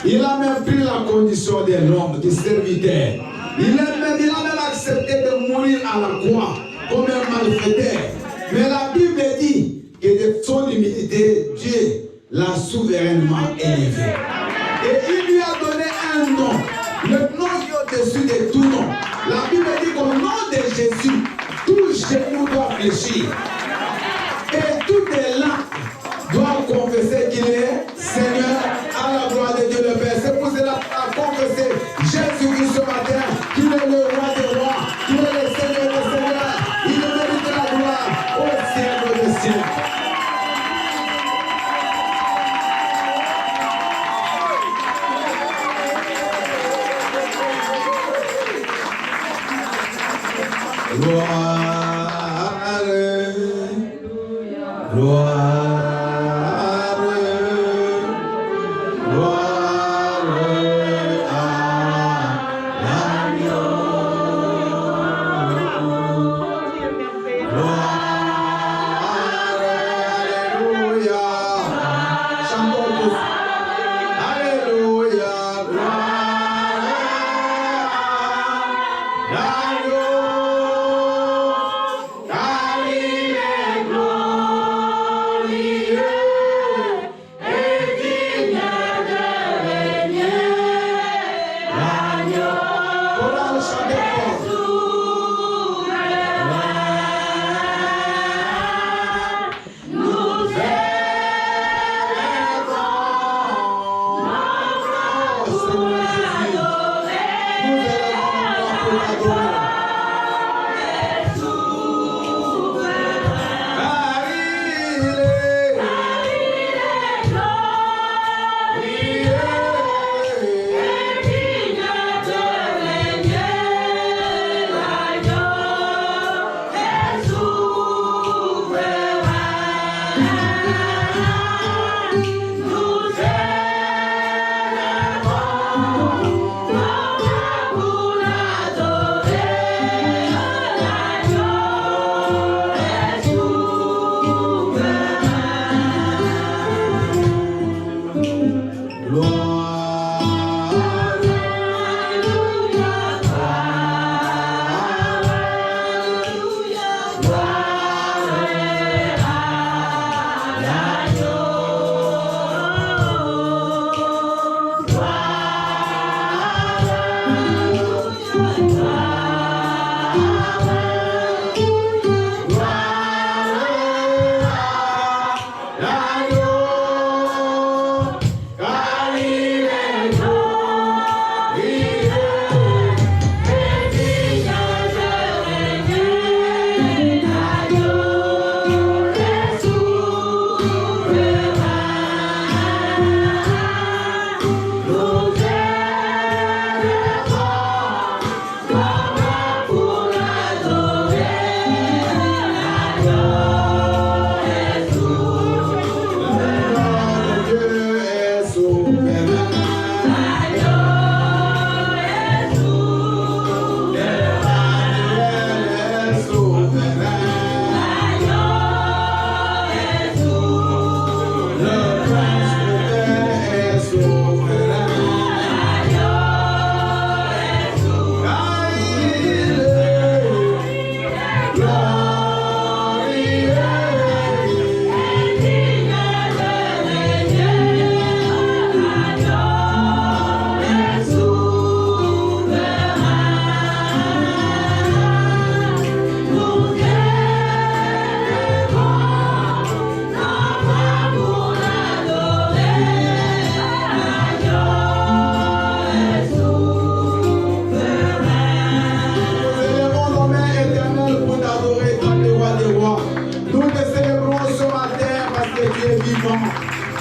Il a même pris la condition de l'homme, du serviteur. Il a même accepté de mourir à la croix comme un malfaiteur. Mais la Bible dit que de son humilité, Dieu l'a souverainement élevé. Et il lui a donné un nom, le nom qui est au-dessus de tout nom. La Bible dit qu'au nom de Jésus, tout genou doit fléchir. Et tout est là. Doit confesser qu'il est Seigneur à la gloire de Dieu le Père. C'est pour cela qu'il a confessé Jésus-Christ ce matin, qu'il est le roi des rois, qu'il est le Seigneur des seigneurs. Il mérite la gloire au siècle des siècles. Gloire, gloire.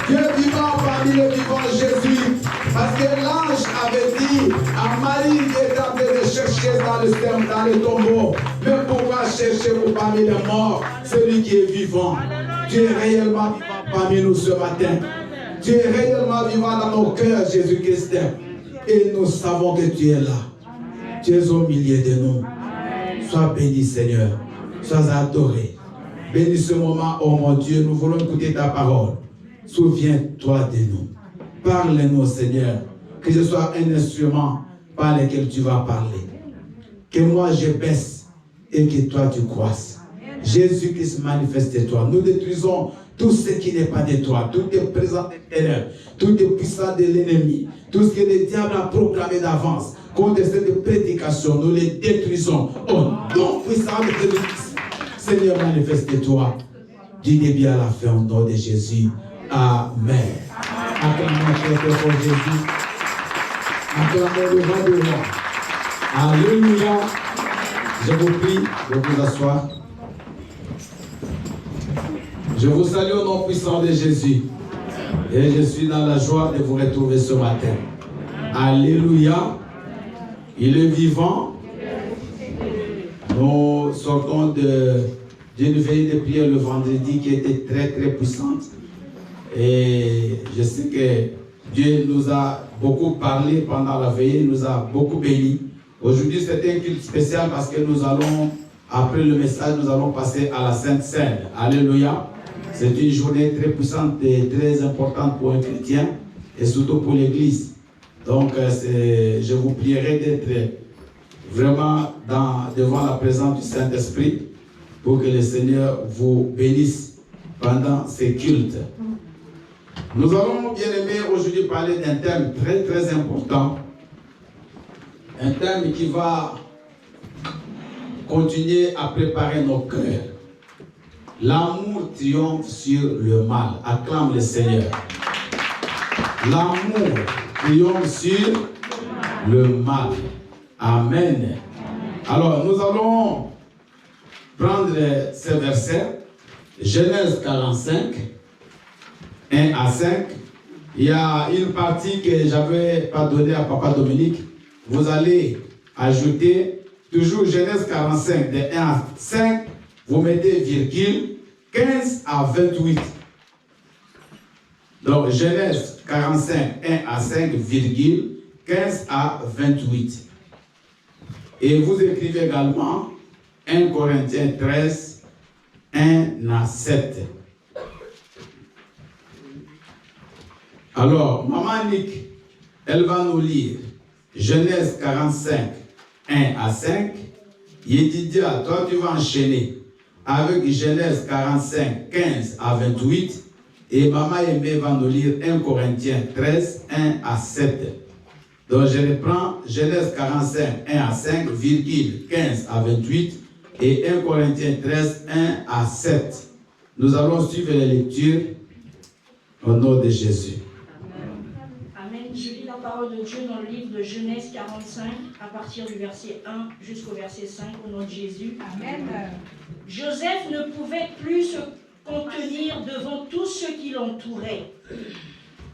Dieu vivant parmi les vivants, Jésus. Parce que l'ange avait dit à Marie qui était en train de chercher dans le tombeau, mais pourquoi cherchez-vous parmi les morts celui qui est vivant? Dieu est réellement vivant parmi nous ce matin. Dieu est réellement vivant dans nos cœurs, Jésus-Christ. Et nous savons que tu es là. Tu es au milieu de nous. Sois béni, Seigneur. Sois adoré. Bénis ce moment, oh mon Dieu, nous voulons écouter ta parole. Souviens-toi de nous. Parle-nous, Seigneur. Que je sois un instrument par lequel tu vas parler. Que moi je baisse et que toi tu croisses. Jésus-Christ, manifeste-toi. Nous détruisons tout ce qui n'est pas de toi, tout est présent de ténèbres, tout est puissant de l'ennemi, tout ce que le diable a proclamé d'avance contre cette prédication, nous les détruisons au nom puissant de Jésus-Christ. Seigneur, manifeste-toi du début à la fin au nom de Jésus. Amen. Acclamons très pour Jésus. Acclamons le roi de roi. Alléluia. Je vous prie de vous asseoir. Je vous salue au nom puissant de Jésus. Et je suis dans la joie de vous retrouver ce matin. Alléluia. Il est vivant. Nous sortons d'une veillée de prière le vendredi qui était très très puissante. Et je sais que Dieu nous a beaucoup parlé pendant la veillée, nous a beaucoup bénis. Aujourd'hui, c'est un culte spécial parce que nous allons, après le message, nous allons passer à la Sainte Seine. Alléluia. C'est une journée très puissante et très importante pour un chrétien et surtout pour l'Église. Donc, je vous prierai d'être vraiment devant la présence du Saint-Esprit pour que le Seigneur vous bénisse pendant ces cultes. Nous allons, bien aimé, aujourd'hui parler d'un thème très très important. Un thème qui va continuer à préparer nos cœurs. L'amour triomphe sur le mal. Acclame le Seigneur. L'amour triomphe sur le mal. Amen. Alors, nous allons prendre ces versets. Genèse 45, 1 à 5. Il y a une partie que je n'avais pas donnée à Papa Dominique. Vous allez ajouter toujours Genèse 45, de 1 à 5. Vous mettez virgule 15 à 28. Donc, Genèse 45, 1 à 5, virgule 15 à 28. Et vous écrivez également 1 Corinthiens 13, 1 à 7. Alors, Maman Nick, elle va nous lire Genèse 45, 1 à 5. Yedidia, toi tu vas enchaîner avec Genèse 45, 15 à 28. Et Maman Aimé va nous lire 1 Corinthiens 13, 1 à 7. Donc je reprends Genèse 45, 1 à 5, virgule 15 à 28. Et 1 Corinthiens 13, 1 à 7. Nous allons suivre les lectures au nom de Jésus. Amen. Je lis la parole de Dieu dans le livre de Genèse 45, à partir du verset 1 jusqu'au verset 5, au nom de Jésus. Amen. Joseph ne pouvait plus se contenir devant tous ceux qui l'entouraient.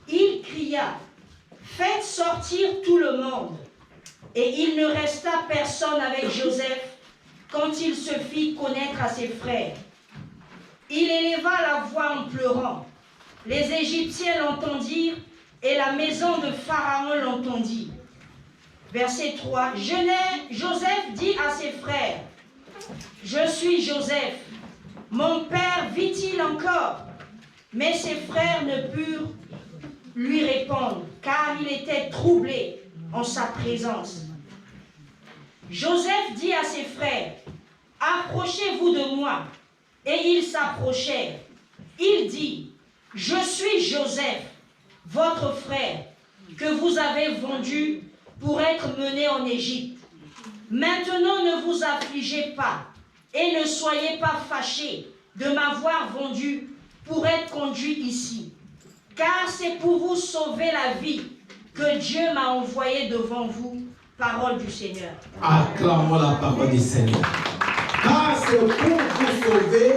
Il cria, « Faites sortir tout le monde !» Et il ne resta personne avec Joseph quand il se fit connaître à ses frères. Il éleva la voix en pleurant. Les Égyptiens l'entendirent et la maison de Pharaon l'entendit. Verset 3. Joseph dit à ses frères, « Je suis Joseph. Mon père vit-il encore ?» Mais ses frères ne purent lui répondre, car il était troublé en sa présence. Joseph dit à ses frères, « Approchez-vous de moi. » Et ils s'approchèrent. Il dit, « Je suis Joseph, votre frère, que vous avez vendu pour être mené en Égypte. Maintenant ne vous affligez pas et ne soyez pas fâchés de m'avoir vendu pour être conduit ici, car c'est pour vous sauver la vie que Dieu m'a envoyé devant vous. » Parole du Seigneur. Acclamons la parole du Seigneur. Car c'est pour vous sauver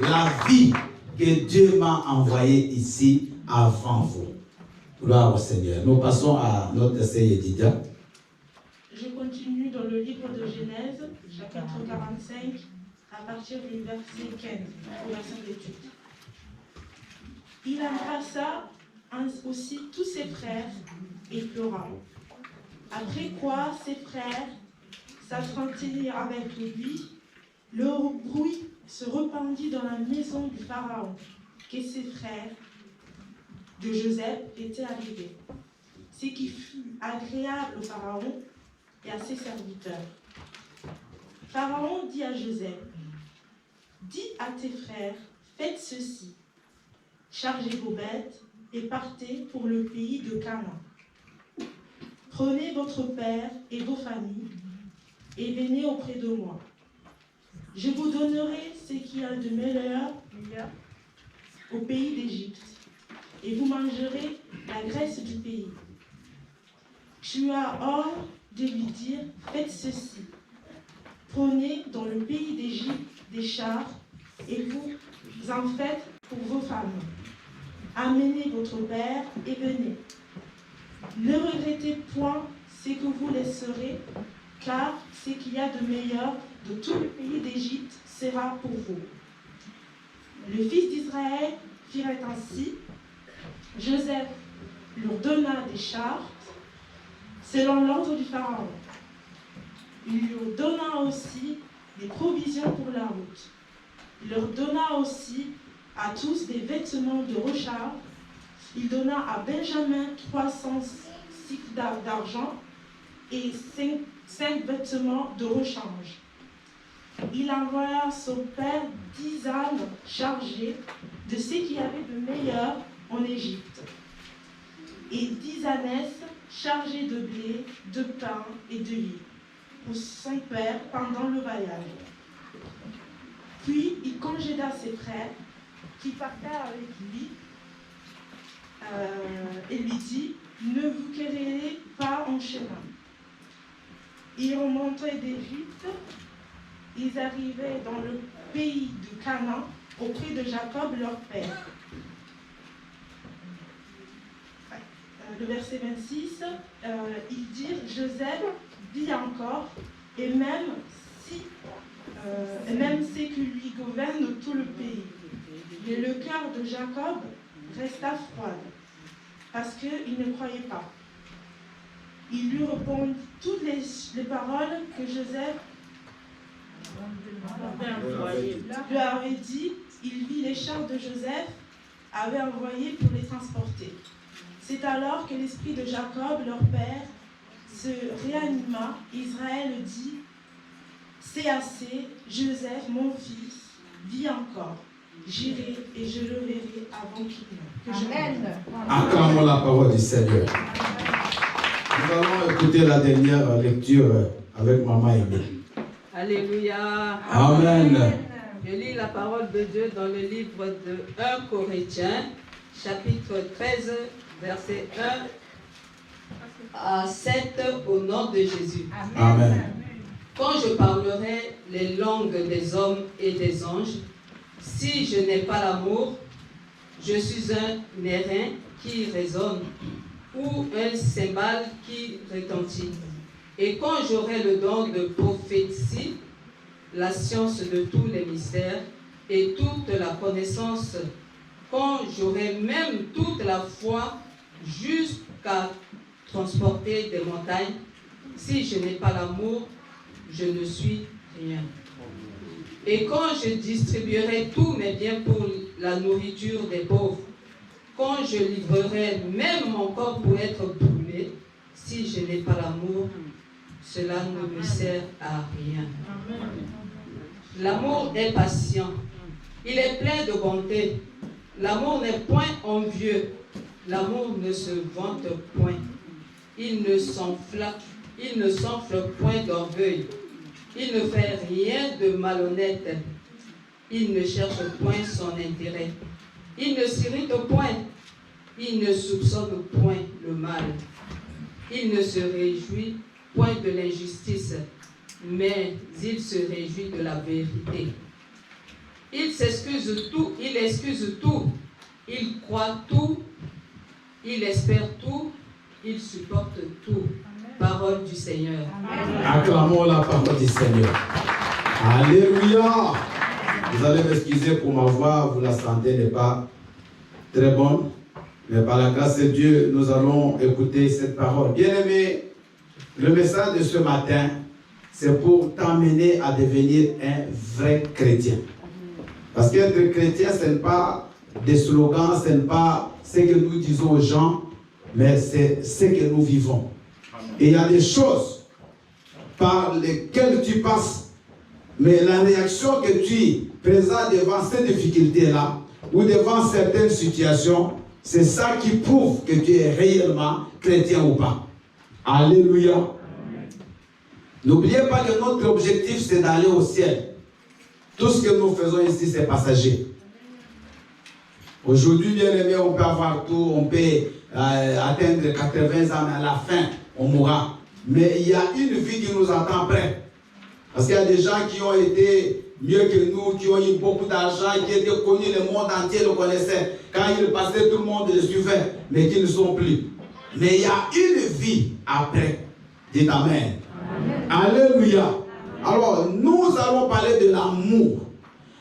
la vie que Dieu m'a envoyé ici avant vous. Gloire au Seigneur. Nous passons à notre essai Yedidia. Je continue dans le livre de Genèse, chapitre 45, à partir du verset 15, au verset d'étude. Il embrassa aussi tous ses frères et pleura. Après quoi, ses frères s'entretinrent avec lui. Le bruit se répandit dans la maison du Pharaon, que ses frères de Joseph était arrivé, ce qui fut agréable au Pharaon et à ses serviteurs. Pharaon dit à Joseph, « Dis à tes frères, faites ceci, chargez vos bêtes et partez pour le pays de Canaan. Prenez votre père et vos familles et venez auprès de moi. Je vous donnerai ce qu'il y a de meilleur au pays d'Égypte, et vous mangerez la graisse du pays. » Tu as ordre de lui dire, faites ceci. Prenez dans le pays d'Égypte des chars, et vous en faites pour vos femmes. Amenez votre père et venez. Ne regrettez point ce que vous laisserez, car ce qu'il y a de meilleur de tout le pays d'Égypte sera pour vous. Le fils d'Israël firent ainsi. Joseph leur donna des chars selon l'ordre du Pharaon. Il leur donna aussi des provisions pour la route. Il leur donna aussi à tous des vêtements de recharge. Il donna à Benjamin 300 cycles d'argent et 5 vêtements de rechange. Il envoya à son père 10 ânes chargés de ce qu'il y avait de meilleur en Égypte, et 10 ânesses chargées de blé, de pain et de huile pour son père pendant le voyage. Puis il congéda ses frères qui partaient avec lui et lui dit, ne vous querellez pas en chemin. Ils remontaient d'Égypte, ils arrivaient dans le pays de Canaan auprès de Jacob leur père. Le verset 26, ils dirent, Joseph vit encore, et même c'est que lui gouverne tout le pays. Mais le cœur de Jacob resta froid, parce qu'il ne croyait pas. Il lui répondit toutes les paroles que Joseph lui avait dit. Il vit les chars de Joseph avait envoyés pour les transporter. C'est alors que l'esprit de Jacob, leur père, se réanima. Israël dit, c'est assez, Joseph, mon fils, vit encore. J'irai et je le verrai avant qu'il meure. Amen. Acclamons la parole du Seigneur. Nous allons écouter la dernière lecture avec Maman Aimée. Alléluia. Amen. Je lis la parole de Dieu dans le livre de 1 Corinthiens, chapitre 13, versets 1 à 7, au nom de Jésus. Amen. Quand je parlerai les langues des hommes et des anges, si je n'ai pas l'amour, je suis un airain qui résonne ou un cymbale qui retentit. Et quand j'aurai le don de prophétie, la science de tous les mystères et toute la connaissance, quand j'aurai même toute la foi jusqu'à transporter des montagnes, si je n'ai pas l'amour, je ne suis rien. Et quand je distribuerai tous mes biens pour la nourriture des pauvres, quand je livrerai même mon corps pour être brûlé, si je n'ai pas l'amour, cela ne me sert à rien. L'amour est patient, il est plein de bonté. L'amour n'est point envieux, l'amour ne se vante point. Il ne s'enfle point d'orgueil. Il ne fait rien de malhonnête. Il ne cherche point son intérêt. Il ne s'irrite point. Il ne soupçonne point le mal. Il ne se réjouit point de l'injustice, mais il se réjouit de la vérité. Il excuse tout, il croit tout, il espère tout, il supporte tout. Parole du Seigneur. Acclamons la parole du Seigneur. Alléluia. Vous allez m'excuser pour ma voix, vous la sentez n'est pas très bonne, mais par la grâce de Dieu, nous allons écouter cette parole. Bien-aimé, le message de ce matin, c'est pour t'amener à devenir un vrai chrétien. Parce qu'être chrétien, ce n'est pas des slogans, ce n'est pas ce que nous disons aux gens, mais c'est ce que nous vivons. Et il y a des choses par lesquelles tu passes, mais la réaction que tu présentes devant ces difficultés-là, ou devant certaines situations, c'est ça qui prouve que tu es réellement chrétien ou pas. Alléluia. N'oubliez pas que notre objectif, c'est d'aller au ciel. Tout ce que nous faisons ici, c'est passager. Aujourd'hui, bien aimé, on peut avoir tout, on peut atteindre 80 ans, mais à la fin, on mourra. Mais il y a une vie qui nous attend après. Parce qu'il y a des gens qui ont été mieux que nous, qui ont eu beaucoup d'argent, qui étaient connus, le monde entier le connaissait. Quand ils passaient, tout le monde les suivait, mais qui ne sont plus. Mais il y a une vie après. Dites Amen. Alléluia. Alors, nous allons parler de l'amour.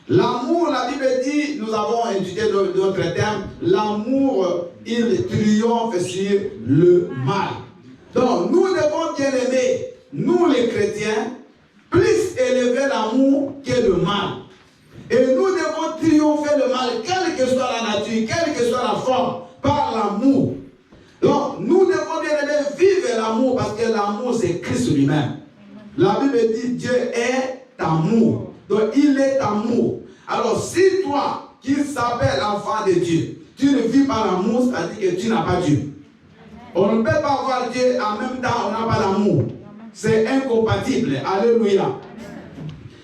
L'amour, la Bible dit, nous avons étudié d'autres termes, l'amour, il triomphe sur le mal. Donc, nous devons bien aimer, nous les chrétiens, plus élever l'amour que le mal. Et nous devons triompher le mal, quelle que soit la nature, quelle que soit la forme, par l'amour. Donc, nous devons bien aimer vivre l'amour, parce que l'amour, c'est Christ lui-même. La Bible dit, Dieu est amour. Donc, il est amour. Alors, si toi, qui s'appelle enfant de Dieu, tu ne vis pas l'amour, c'est-à-dire que tu n'as pas Dieu. On ne peut pas avoir Dieu en même temps, on n'a pas l'amour. C'est incompatible. Alléluia.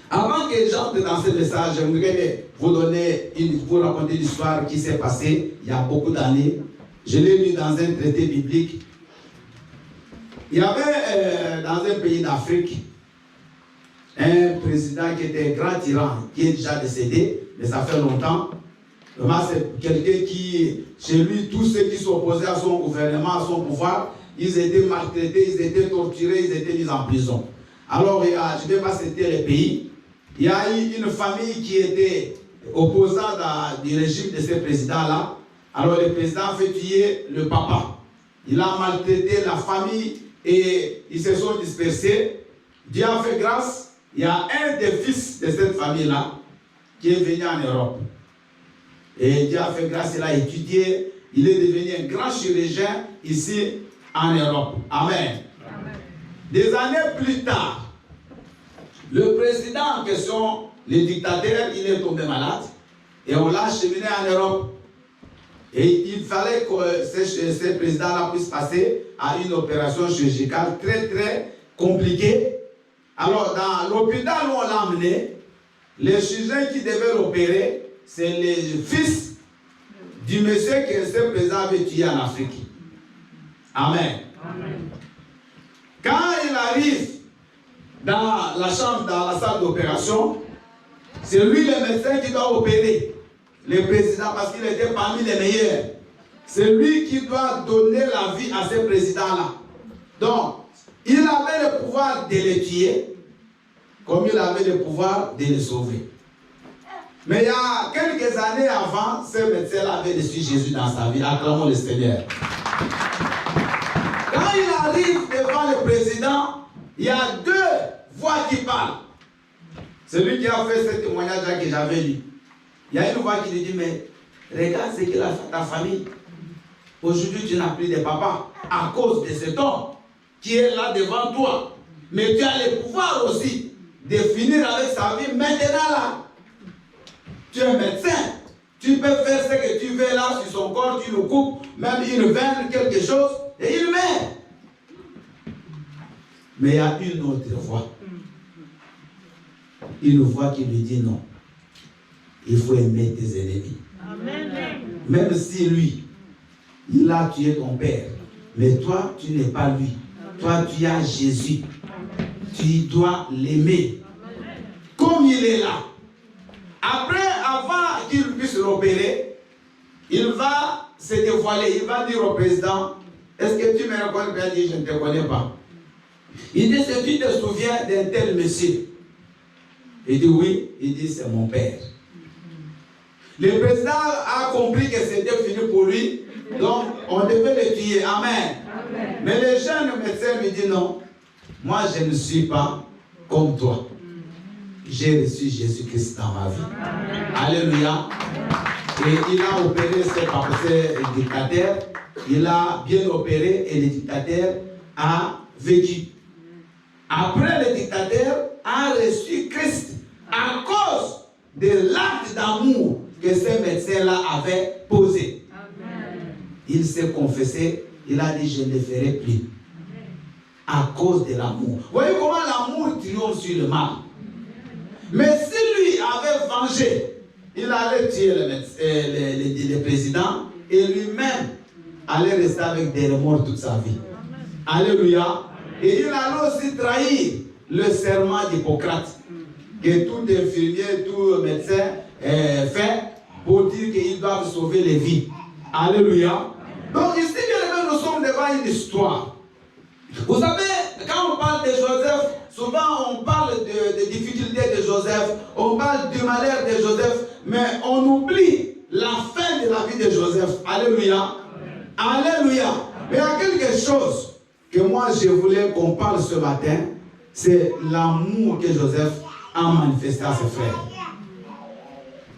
Avant que j'entre dans ce message, j'aimerais vous raconter l'histoire qui s'est passée il y a beaucoup d'années. Je l'ai lu dans un traité biblique. Il y avait dans un pays d'Afrique un président qui était un grand tyran, qui est déjà décédé, mais ça fait longtemps. C'est quelqu'un qui, chez lui, tous ceux qui s'opposaient à son gouvernement, à son pouvoir, ils étaient maltraités, ils étaient torturés, ils étaient mis en prison. Alors, je ne vais pas citer les pays. Il y a eu une famille qui était opposante du régime de ce président-là. Alors, le président a fait tuer le papa. Il a maltraité la famille et ils se sont dispersés. Dieu a fait grâce. Il y a un des fils de cette famille-là qui est venu en Europe. Et Dieu a fait grâce, il a étudié. Il est devenu un grand chirurgien ici en Europe. Amen. Amen. Des années plus tard, le président en question, le dictateur, il est tombé malade. Et on l'a acheminé en Europe. Et il fallait que ce président-là puisse passer à une opération chirurgicale très très compliquée. Alors, dans l'hôpital où on l'a amené, les chirurgiens qui devaient l'opérer, c'est les fils du monsieur que ce président avait tué en Afrique. Amen. Amen. Quand il arrive dans la chambre, dans la salle d'opération, c'est lui le médecin qui doit opérer le président parce qu'il était parmi les meilleurs. C'est lui qui doit donner la vie à ce président-là. Donc, il avait le pouvoir de les tuer, comme il avait le pouvoir de les sauver. Mais il y a quelques années avant, ce médecin avait reçu Jésus dans sa vie. Acclamons le Seigneur. Quand il arrive devant le président, il y a deux voix qui parlent. Celui qui a fait ce témoignage-là que j'avais lu. Il y a une voix qui lui dit, mais regarde ce qu'il a fait à ta famille. Aujourd'hui, tu n'as plus de papa à cause de cet homme qui est là devant toi. Mais tu as le pouvoir aussi de finir avec sa vie maintenant là. Tu es médecin. Tu peux faire ce que tu veux là sur son corps, tu le coupes, même une veine, quelque chose, et il meurt. Mais il y a une autre voix. Une voix qui lui dit non. Il faut aimer tes ennemis. Amen. Même si lui, il a tué ton père, mais toi, tu n'es pas lui. Toi, tu as Jésus. Tu dois l'aimer. Comme il est là. Après, avant qu'il puisse l'opérer, il va se dévoiler. Il va dire au président, est-ce que tu me reconnais? Il dit, je ne te connais pas. Il dit, si tu te souviens d'un tel monsieur? Il dit, oui. Il dit, c'est mon père. Le président a compris que c'était fini pour lui. Donc, on devait le tuer. Amen. Amen. Mais le jeune médecin lui dit, non. Moi, je ne suis pas comme toi. j'ai reçu Jésus-Christ dans ma vie. Alléluia. Et il a opéré ce dictateur. Il a bien opéré et le dictateur a vécu. Après, le dictateur a reçu Christ à cause de l'acte d'amour que ce médecin-là avait posé. Amen. Il s'est confessé, il a dit, je ne le ferai plus. À cause de l'amour. Vous voyez comment l'amour triomphe sur le mal. Mais si lui avait vengé, il allait tuer le président et lui-même allait rester avec des remords toute sa vie. Alléluia. Et il allait aussi trahir le serment d'Hippocrate que tout infirmier, tout médecin fait pour dire qu'ils doivent sauver les vies. Alléluia. Donc ici, bien nous sommes devant une histoire. Vous savez, quand on parle de Joseph, souvent on parle des difficultés de Joseph, on parle du malheur de Joseph, mais on oublie la fin de la vie de Joseph. Alléluia. Alléluia. Mais il y a quelque chose que moi je voulais qu'on parle ce matin, c'est l'amour que Joseph a manifesté à ses frères.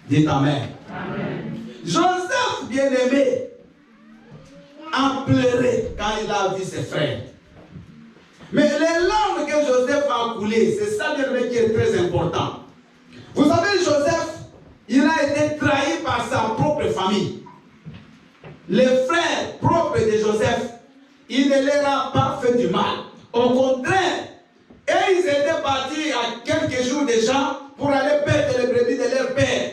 Dites Amen. Amen. Joseph, bien-aimé, a pleuré quand il a vu ses frères. Mais les larmes que Joseph a coulées, c'est ça bien-aimé qui est très important. Vous savez, Joseph, il a été trahi par sa propre famille. Les frères propres de Joseph, il ne leur a pas fait du mal. Au contraire, et ils étaient partis à quelques jours déjà pour aller perdre les brebis de leur père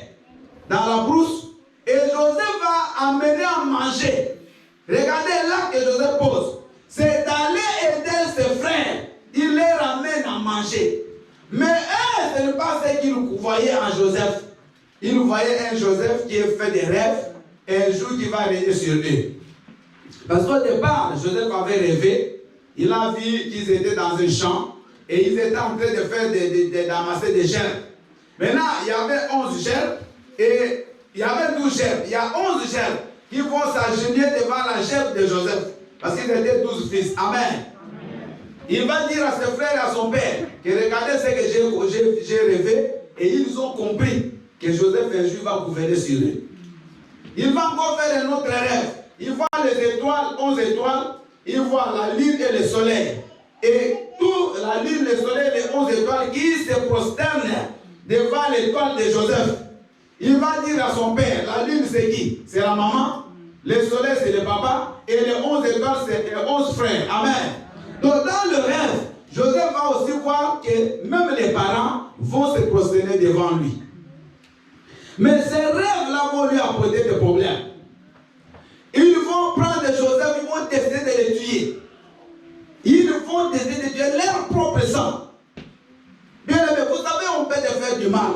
dans la brousse. Et Joseph va amener à manger. Regardez là que Joseph pose. C'est d'aller aider ses frères. Il les ramène à manger. Mais eux, ce n'est pas ce qu'ils voyaient en Joseph. Ils voyaient un Joseph qui a fait des rêves et un jour qui va régner sur eux. Parce qu'au départ, Joseph avait rêvé. Il a vu qu'ils étaient dans un champ et ils étaient en train de faire d'amasser des gerbes. Maintenant, il y avait 11 gerbes et il y avait 12 gerbes. Il y a 11 gerbes qui vont s'agenouiller devant la gerbe de Joseph. Parce qu'ils étaient 12 fils. Amen. Il va dire à ses frères et à son père que regardez ce que j'ai rêvé et ils ont compris que Joseph un jour va gouverner sur eux. Il va encore faire un autre rêve. Il voit les étoiles, 11 étoiles, il voit la lune et le soleil. Et tout, la lune, le soleil, les 11 étoiles qui se prosternent devant l'étoile de Joseph. Il va dire à son père, la lune c'est qui? C'est la maman. Le soleil c'est le papa. Et les 11 étoiles c'est les 11 frères. Amen. Donc dans le rêve, Joseph va aussi voir que même les parents vont se prosterner devant lui. Mais ces rêves-là vont lui apporter des problèmes. Ils vont prendre Joseph, ils vont décider de le tuer. Ils vont décider de tuer leur propre sang. Bien aimé, vous savez, on peut te faire du mal.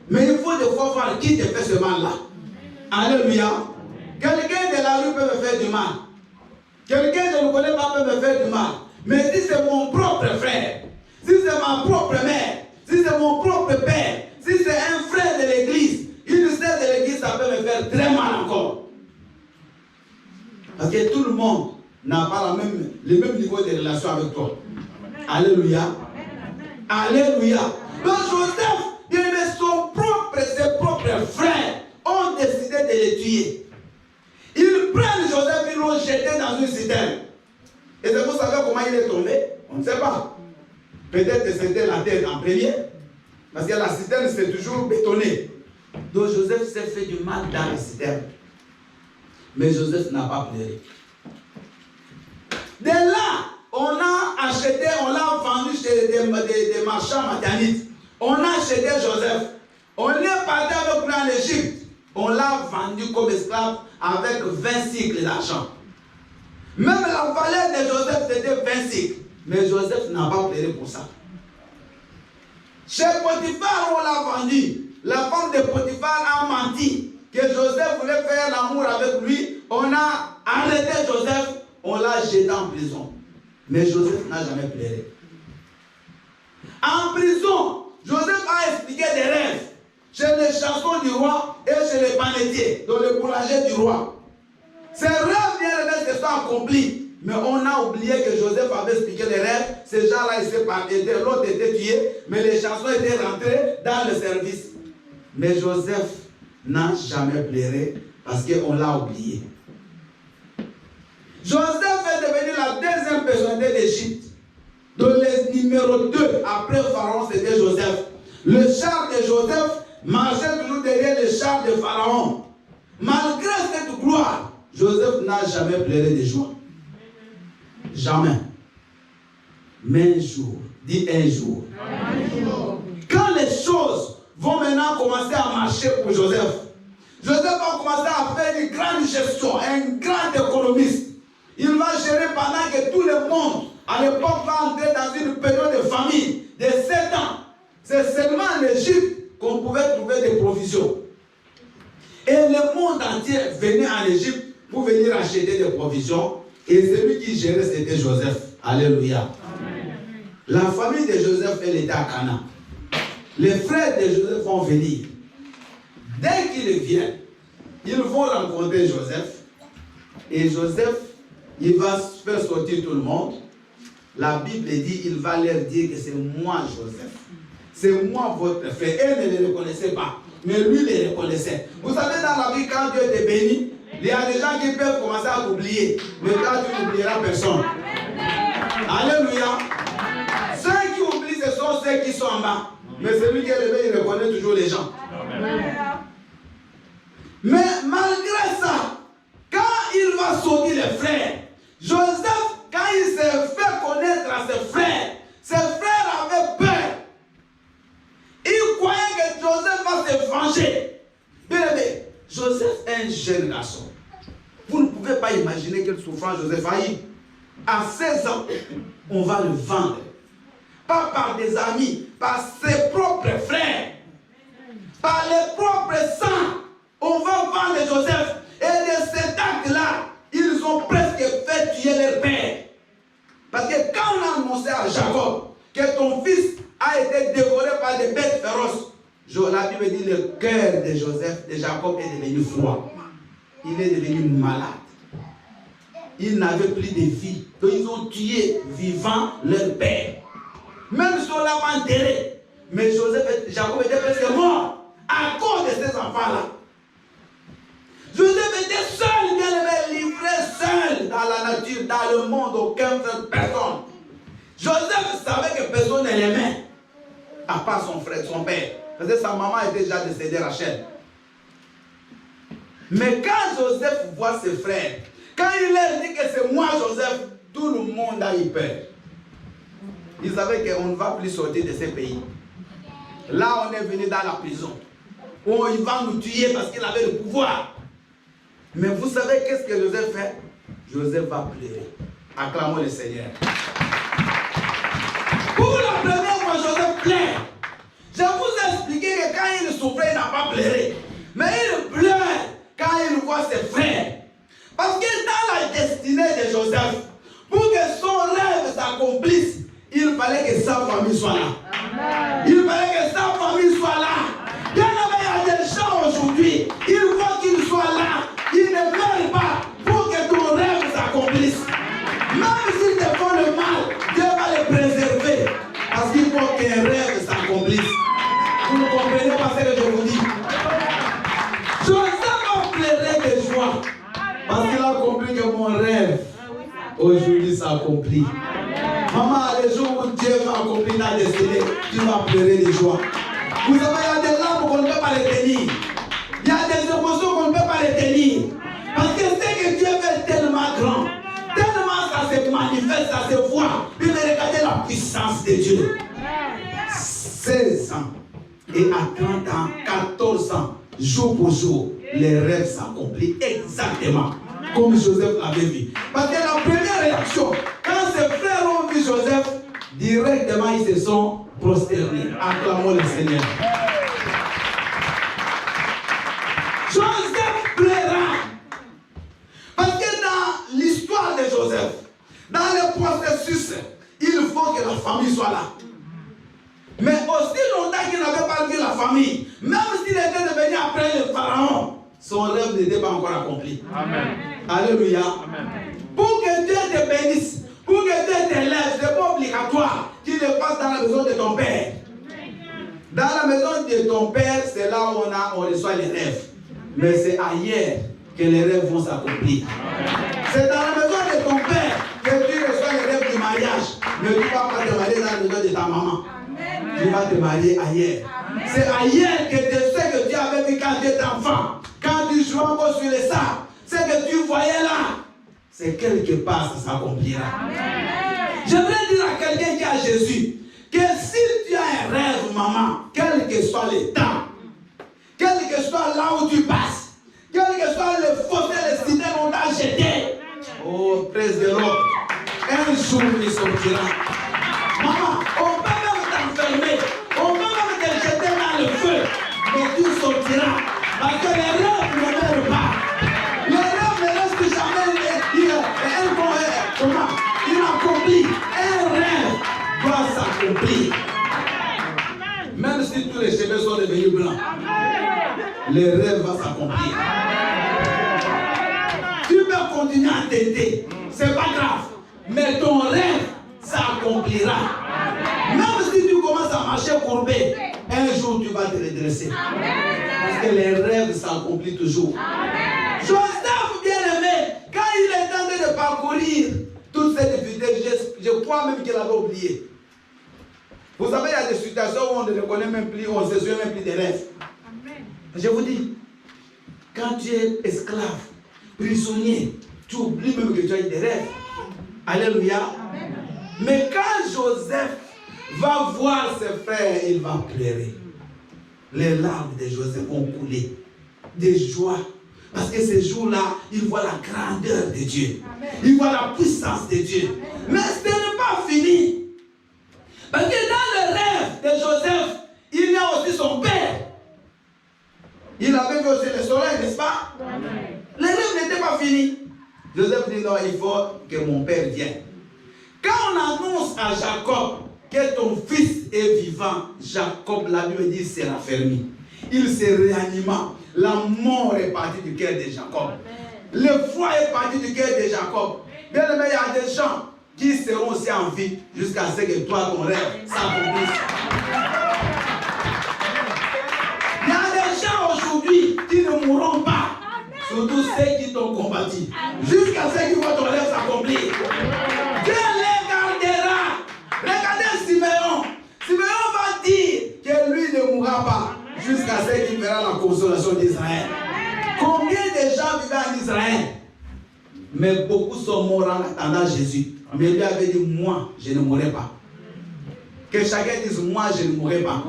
Mais il faut des fois voir qui te fait ce mal-là. Alléluia. Quelqu'un de la rue peut me faire du mal. Quelqu'un que je ne connais pas peut me faire du mal. Mais si c'est mon propre frère, si c'est ma propre mère, si c'est mon propre père, si c'est un frère de l'église, une sœur de l'église, ça peut me faire très mal encore. Parce que tout le monde n'a pas le même niveau de relation avec toi. Alléluia. Alléluia. Donc Joseph, ses propres frères ont décidé de les tuer. Ils prennent Joseph, ils l'ont jeté dans une citerne. Et vous savez comment il est tombé? On ne sait pas. Peut-être que c'était la tête en premier. Parce que la citerne, c'est toujours bétonné. Donc Joseph s'est fait du mal dans la citerne. Mais Joseph n'a pas pleuré. De là, on a acheté, on l'a vendu chez des marchands madianites. On a acheté Joseph. On est parti avec lui en Égypte. On l'a vendu comme esclave avec 20 cycles d'argent. Même la valeur de Joseph, c'était 20 cycles. Mais Joseph n'a pas pleuré pour ça. Chez Potiphar, on l'a vendu. La femme de Potiphar a menti que Joseph voulait faire l'amour avec lui. On a arrêté Joseph, on l'a jeté en prison. Mais Joseph n'a jamais pleuré. En prison, Joseph a expliqué des rêves chez les chansons du roi et chez les panetiers, dans le boulanger du roi. Ces rêves viennent de se sont accomplis. Mais on a oublié que Joseph avait expliqué les rêves. Ces gens-là, l'autre était tué, mais les chansons étaient rentrées dans le service. Mais Joseph n'a jamais pleuré parce qu'on l'a oublié. Joseph est devenu la deuxième personnalité d'Égypte. Donc le numéro 2 après Pharaon, c'était Joseph. Le char de Joseph marchait toujours derrière le char de Pharaon. Malgré cette gloire, Joseph n'a jamais pleuré de joie. Jamais. Mais un jour, dis un jour. Quand les choses vont maintenant commencer à marcher pour Joseph, Joseph va commencer à faire une grande gestion, un grand économiste. Il va gérer pendant que tout le monde, à l'époque, va entrer dans une période de famine de 7 ans. C'est seulement en Égypte qu'on pouvait trouver des provisions. Et le monde entier venait en Égypte pour venir acheter des provisions. Et celui qui gérait, c'était Joseph. Alléluia. Amen. La famille de Joseph, elle était à Canaan. Les frères de Joseph vont venir. Dès qu'ils viennent, ils vont rencontrer Joseph. Et Joseph, il va faire sortir tout le monde. La Bible dit, il va leur dire que c'est moi, Joseph. C'est moi, votre frère. Elles ne le reconnaissaient pas. Mais lui les reconnaissait. Vous savez, dans la vie, quand Dieu te bénit, il y a des gens qui peuvent commencer à t'oublier. Mais quand tu n'oublieras personne. Alléluia. Ceux qui oublient, ce sont ceux qui sont en bas. Mais celui qui est levé, il reconnaît toujours les gens. Mais malgré ça, quand il va sauver les frères, Joseph, quand il s'est fait connaître à ses frères avaient peur. Ils croyaient que Joseph va se venger. Bien aimé, Joseph est un jeune garçon. Vous ne pouvez pas imaginer quelle souffrance Joseph a eu. À 16 ans, on va le vendre. Pas par des amis, par ses propres frères. Par les propres sangs. On va vendre Joseph. Et de cet acte-là, ils ont presque fait tuer leur père. Parce que quand on a annoncé à Jacob que ton fils a été dévoré par des bêtes féroces, la Bible dit le cœur de Joseph, de Jacob est devenu froid. Il est devenu malade. Il n'avait plus de vie. Donc ils ont tué vivant leur père. Même si on l'a pas enterré. Mais Jacob était presque mort à cause de ces enfants-là. Joseph était seul, bien aimé, livré seul dans la nature, dans le monde, aucun personne. Joseph savait que personne ne l'aimait, à part son frère, son père. Parce que sa maman était déjà décédée, Rachel. Mais quand Joseph voit ses frères, quand il leur dit que c'est moi, Joseph, tout le monde a eu peur. Il savait qu'on ne va plus sortir de ces pays. Là, on est venu dans la prison. Oh, il va nous tuer parce qu'il avait le pouvoir. Mais vous savez qu'est-ce que Joseph fait? Joseph va pleurer. Acclamons le Seigneur. Pour la première fois, Joseph pleure. Je vous ai expliqué que quand il souffrait, il n'a pas pleuré. Mais il pleure quand il voit ses frères. Parce que dans la destinée de Joseph, pour que son rêve s'accomplisse, il fallait que sa famille soit là. Il fallait que sa famille soit là. Bien aimé, il y a des gens aujourd'hui, il faut qu'ils soient là. Ils ne meurent pas pour que ton rêve s'accomplisse. Même s'ils te font le mal, Dieu va les préserver. Parce qu'il faut qu'un rêve s'accomplisse. Vous ne comprenez pas ce que je vous dis? Joseph a pleuré de joie. Parce qu'il a compris que mon rêve, aujourd'hui, s'accomplit. Maman, les jours où Dieu va accomplir ta destinée, tu vas pleurer de joie. Vous savez, il y a des larmes qu'on ne peut pas les tenir. Il y a des émotions qu'on ne peut pas les tenir. Parce que c'est que Dieu fait tellement grand. Tellement ça se manifeste, ça se voit. Puis regardez la puissance de Dieu. 16 ans. Et à 30 ans, 14 ans, jour pour jour, les rêves s'accomplissent exactement comme Joseph l'avait vu. Parce que la première réaction, quand ses frères ont vu Joseph, directement ils se sont prosternés. Acclamons le Seigneur. Joseph pleura. Parce que dans l'histoire de Joseph, dans le processus, il faut que la famille soit là. Mais aussi longtemps qu'il n'avait pas vu la famille, même s'il était devenu après le pharaon, son rêve n'était pas encore accompli. Amen. Alléluia. Pour que Dieu te bénisse, pour que Dieu t'élève, ce n'est pas obligatoire qu'il le fasse dans la maison de ton père. Dans la maison de ton père, c'est là où on reçoit les rêves. Mais c'est ailleurs que les rêves vont s'accomplir. C'est dans la maison de ton père que tu reçois les rêves du mariage. Mais tu ne vas pas te marier dans la maison de ta maman. Tu vas te marier ailleurs. C'est ailleurs que tu sais que tu avais vu quand tu étais enfant. Quand tu jouais encore sur les sables. C'est que tu voyais là. C'est quelque part ça s'accomplira. J'aimerais dire à quelqu'un qui a Jésus que si tu as un rêve, maman, quel que soit le temps, quel que soit là où tu passes, quel que soit le fauteuil, le ciné qu'on t'a jeté, oh, praise the Lord, un jour il sortira. Maman, on peut même t'enfermer, on peut même te jeter dans le feu, mais tu sortiras. Parce que les rêves ne meurent pas. Les rêves ne restent jamais inaccomplis. Un rêve doit s'accomplir. Même si tous les cheveux sont devenus blancs, les rêves vont s'accomplir. Tu peux continuer à t'aider, c'est pas grave, mais ton rêve s'accomplira. Même si tu commences à marcher courbé, un jour tu vas te redresser. Parce que les rêves s'accomplissent toujours. Joseph, bien aimé, quand il est en train de parcourir toutes ces difficultés, je crois même qu'il avait oublié. Vous savez, il y a des situations où on ne connaît même plus, on ne se souvient même plus des rêves. Je vous dis, quand tu es esclave, prisonnier, tu oublies même que tu as eu des rêves. Alléluia. Mais quand Joseph va voir ses frères, il va pleurer. Les larmes de Joseph vont couler. Des joies. Parce que ces jours-là, il voit la grandeur de Dieu. Il voit la puissance de Dieu. Mais ce n'est pas fini. Parce que dans le rêve de Joseph, il y a aussi son père. Il avait vu aussi le soleil, n'est-ce pas? Le rêve n'était pas fini. Joseph dit non, il faut que mon père vienne. Quand on annonce à Jacob que ton fils est vivant, Jacob, la Bible dit, s'est raffermi. Il se réanima. La mort est partie du cœur de Jacob. Le foi est parti du cœur de Jacob. Bien aimé, il y a des gens qui seront aussi en vie jusqu'à ce que toi, ton rêve s'accomplisse. Il y a des gens aujourd'hui qui ne mourront pas. Surtout ceux qui t'ont combattu. Jusqu'à ce que votre rêve s'accomplisse. Dieu les gardera. Regardez Siméon. Siméon va dire que lui ne mourra pas jusqu'à ce qu'il verra la consolation d'Israël. Combien de gens vivaient en Israël? Mais beaucoup sont morts en attendant Jésus. Mais lui avait dit, moi, je ne mourrai pas. Que chacun dise, moi, je ne mourrai pas.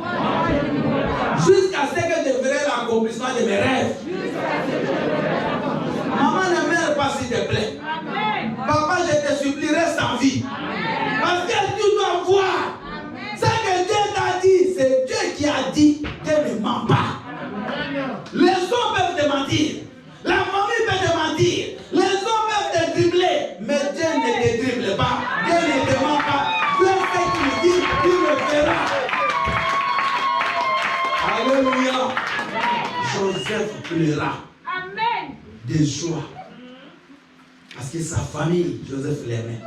Jusqu'à ce que je verrai l'accomplissement de mes rêves. Maman, ne meurs pas s'il te plaît. Papa, je te supplie, reste en vie. Parce que tu dois voir. Ce que Dieu t'a dit, c'est Dieu qui a dit. Dieu ne ment pas. Les hommes peuvent te mentir. La famille peut te mentir. Les hommes peuvent te dribbler. Mais Dieu ne te dribble pas. Dieu ne te ment pas. Dieu fait qu'il dit, il le fera. Alléluia. Joseph pleura. Amen. De joie. Parce que sa famille, Joseph l'aimait.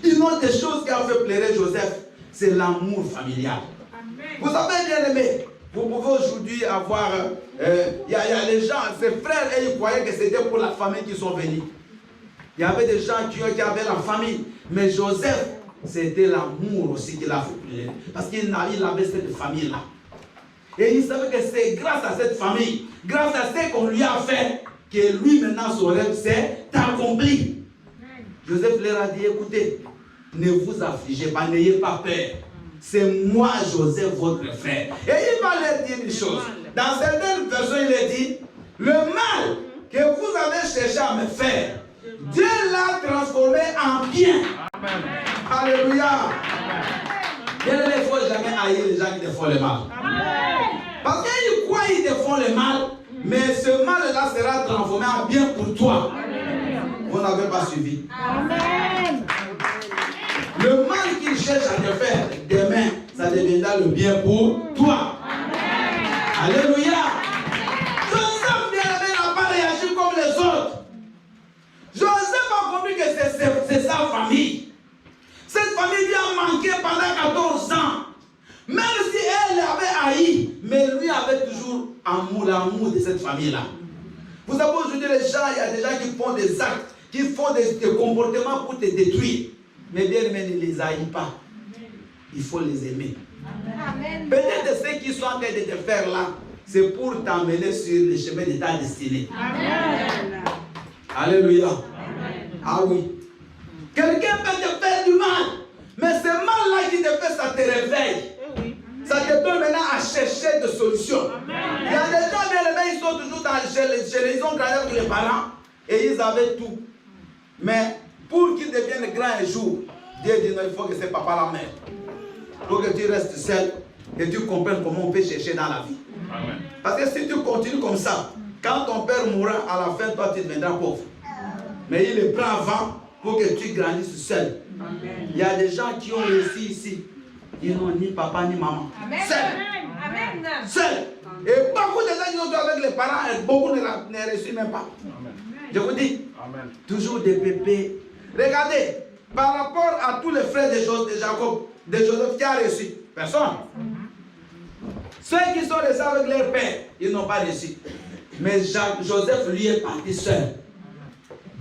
Une autre des choses qui a fait pleurer Joseph, c'est l'amour familial. Amen. Vous savez, bien aimé, vous pouvez aujourd'hui avoir, il y a les gens, ses frères, et ils croyaient que c'était pour la famille qui sont venus. Il y avait des gens qui avaient la famille, mais Joseph, c'était l'amour aussi qui l'a fait pleurer. Parce qu'il avait cette famille-là. Et il savait que c'est grâce à cette famille, grâce à ce qu'on lui a fait, que lui maintenant son rêve s'est accompli. Joseph leur a dit, écoutez, ne vous affligez pas, n'ayez pas peur. C'est moi, Joseph, votre frère. Et il va leur dire une chose. Dans certaines versions, il leur dit, le mal que vous avez cherché à me faire, Dieu l'a transformé en bien. Amen. Alléluia. Bien, il ne faut jamais haïr les gens qui te font le mal. Amen. Parce qu'ils croient qu'ils te font le mal, mais ce mal-là sera transformé en bien pour toi. Amen. Vous n'avez pas suivi. Amen. Le mal qu'ils cherchent à te faire, demain, ça deviendra le bien pour toi. Amen. Alléluia. Joseph, bien aimé, n'a pas réagi comme les autres. l'amour de cette famille-là. Vous savez, aujourd'hui, les gens, il y a des gens qui font des actes, qui font des comportements pour te détruire. Mais bien aimé, ne les haïs pas. Il faut les aimer. Peut-être ceux qui sont en train de te faire là, c'est pour t'emmener sur le chemin de ta destinée. Amen. Alléluia. Amen. Ah oui. Quelqu'un peut te faire du mal, mais ce mal-là qui te fait, ça te réveille. Ça te donne maintenant à chercher des solutions. Amen. Il y a des gens bien aimés, ils sont toujours ils ont grandi avec les parents et ils avaient tout. Mais pour qu'ils deviennent grands un jour, Dieu dit non, il faut que c'est papa la mère. Pour que tu restes seul et tu comprennes comment on peut chercher dans la vie. Amen. Parce que si tu continues comme ça, quand ton père mourra, à la fin, toi tu deviendras pauvre. Mais il le prend avant pour que tu grandisses seul. Amen. Il y a des gens qui ont réussi ici. Ils n'ont ni papa ni maman. Amen. Seul. Amen. Seul. Et beaucoup de gens qui ont avec les parents, beaucoup ne réussissent même pas. Amen. Je vous dis, amen. Toujours des bébés. Regardez, par rapport à tous les frères de Jacob, de Joseph qui a réussi, personne. Ceux qui sont restés avec leur père, ils n'ont pas réussi. Mais Joseph, lui, est parti seul.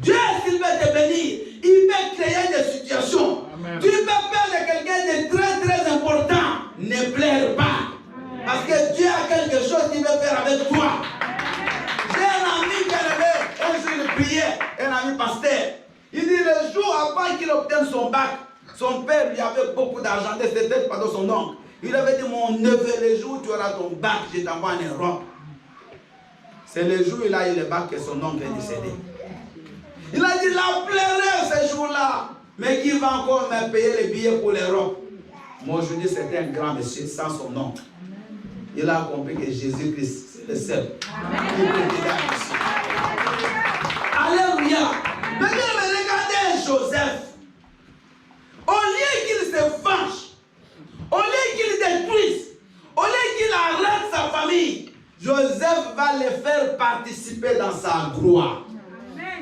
Dieu, s'il veut te bénir, il peut créer des situations. Amen. Tu peux perdre quelqu'un de très très important. Ne pleure pas. Parce que Dieu a quelque chose qu'il veut faire avec toi. J'ai un ami qui avait un jour il priait, un ami pasteur. Il dit le jour avant qu'il obtienne son bac, son père lui avait beaucoup d'argent, c'était pendant son oncle. Il avait dit mon neveu, le jour où tu auras ton bac, je t'envoie en Europe. C'est le jour où il a eu le bac que son oncle est décédé. Il a dit, il a pleuré ce jour-là. Mais qui va encore me payer les billets pour l'Europe? Moi, je dis, c'était un grand monsieur sans son nom. Il a compris que Jésus-Christ, c'est le seul. Alléluia. Mais regardez Joseph. Au lieu qu'il se fâche, au lieu qu'il détruise, au lieu qu'il arrête sa famille, Joseph va les faire participer dans sa gloire,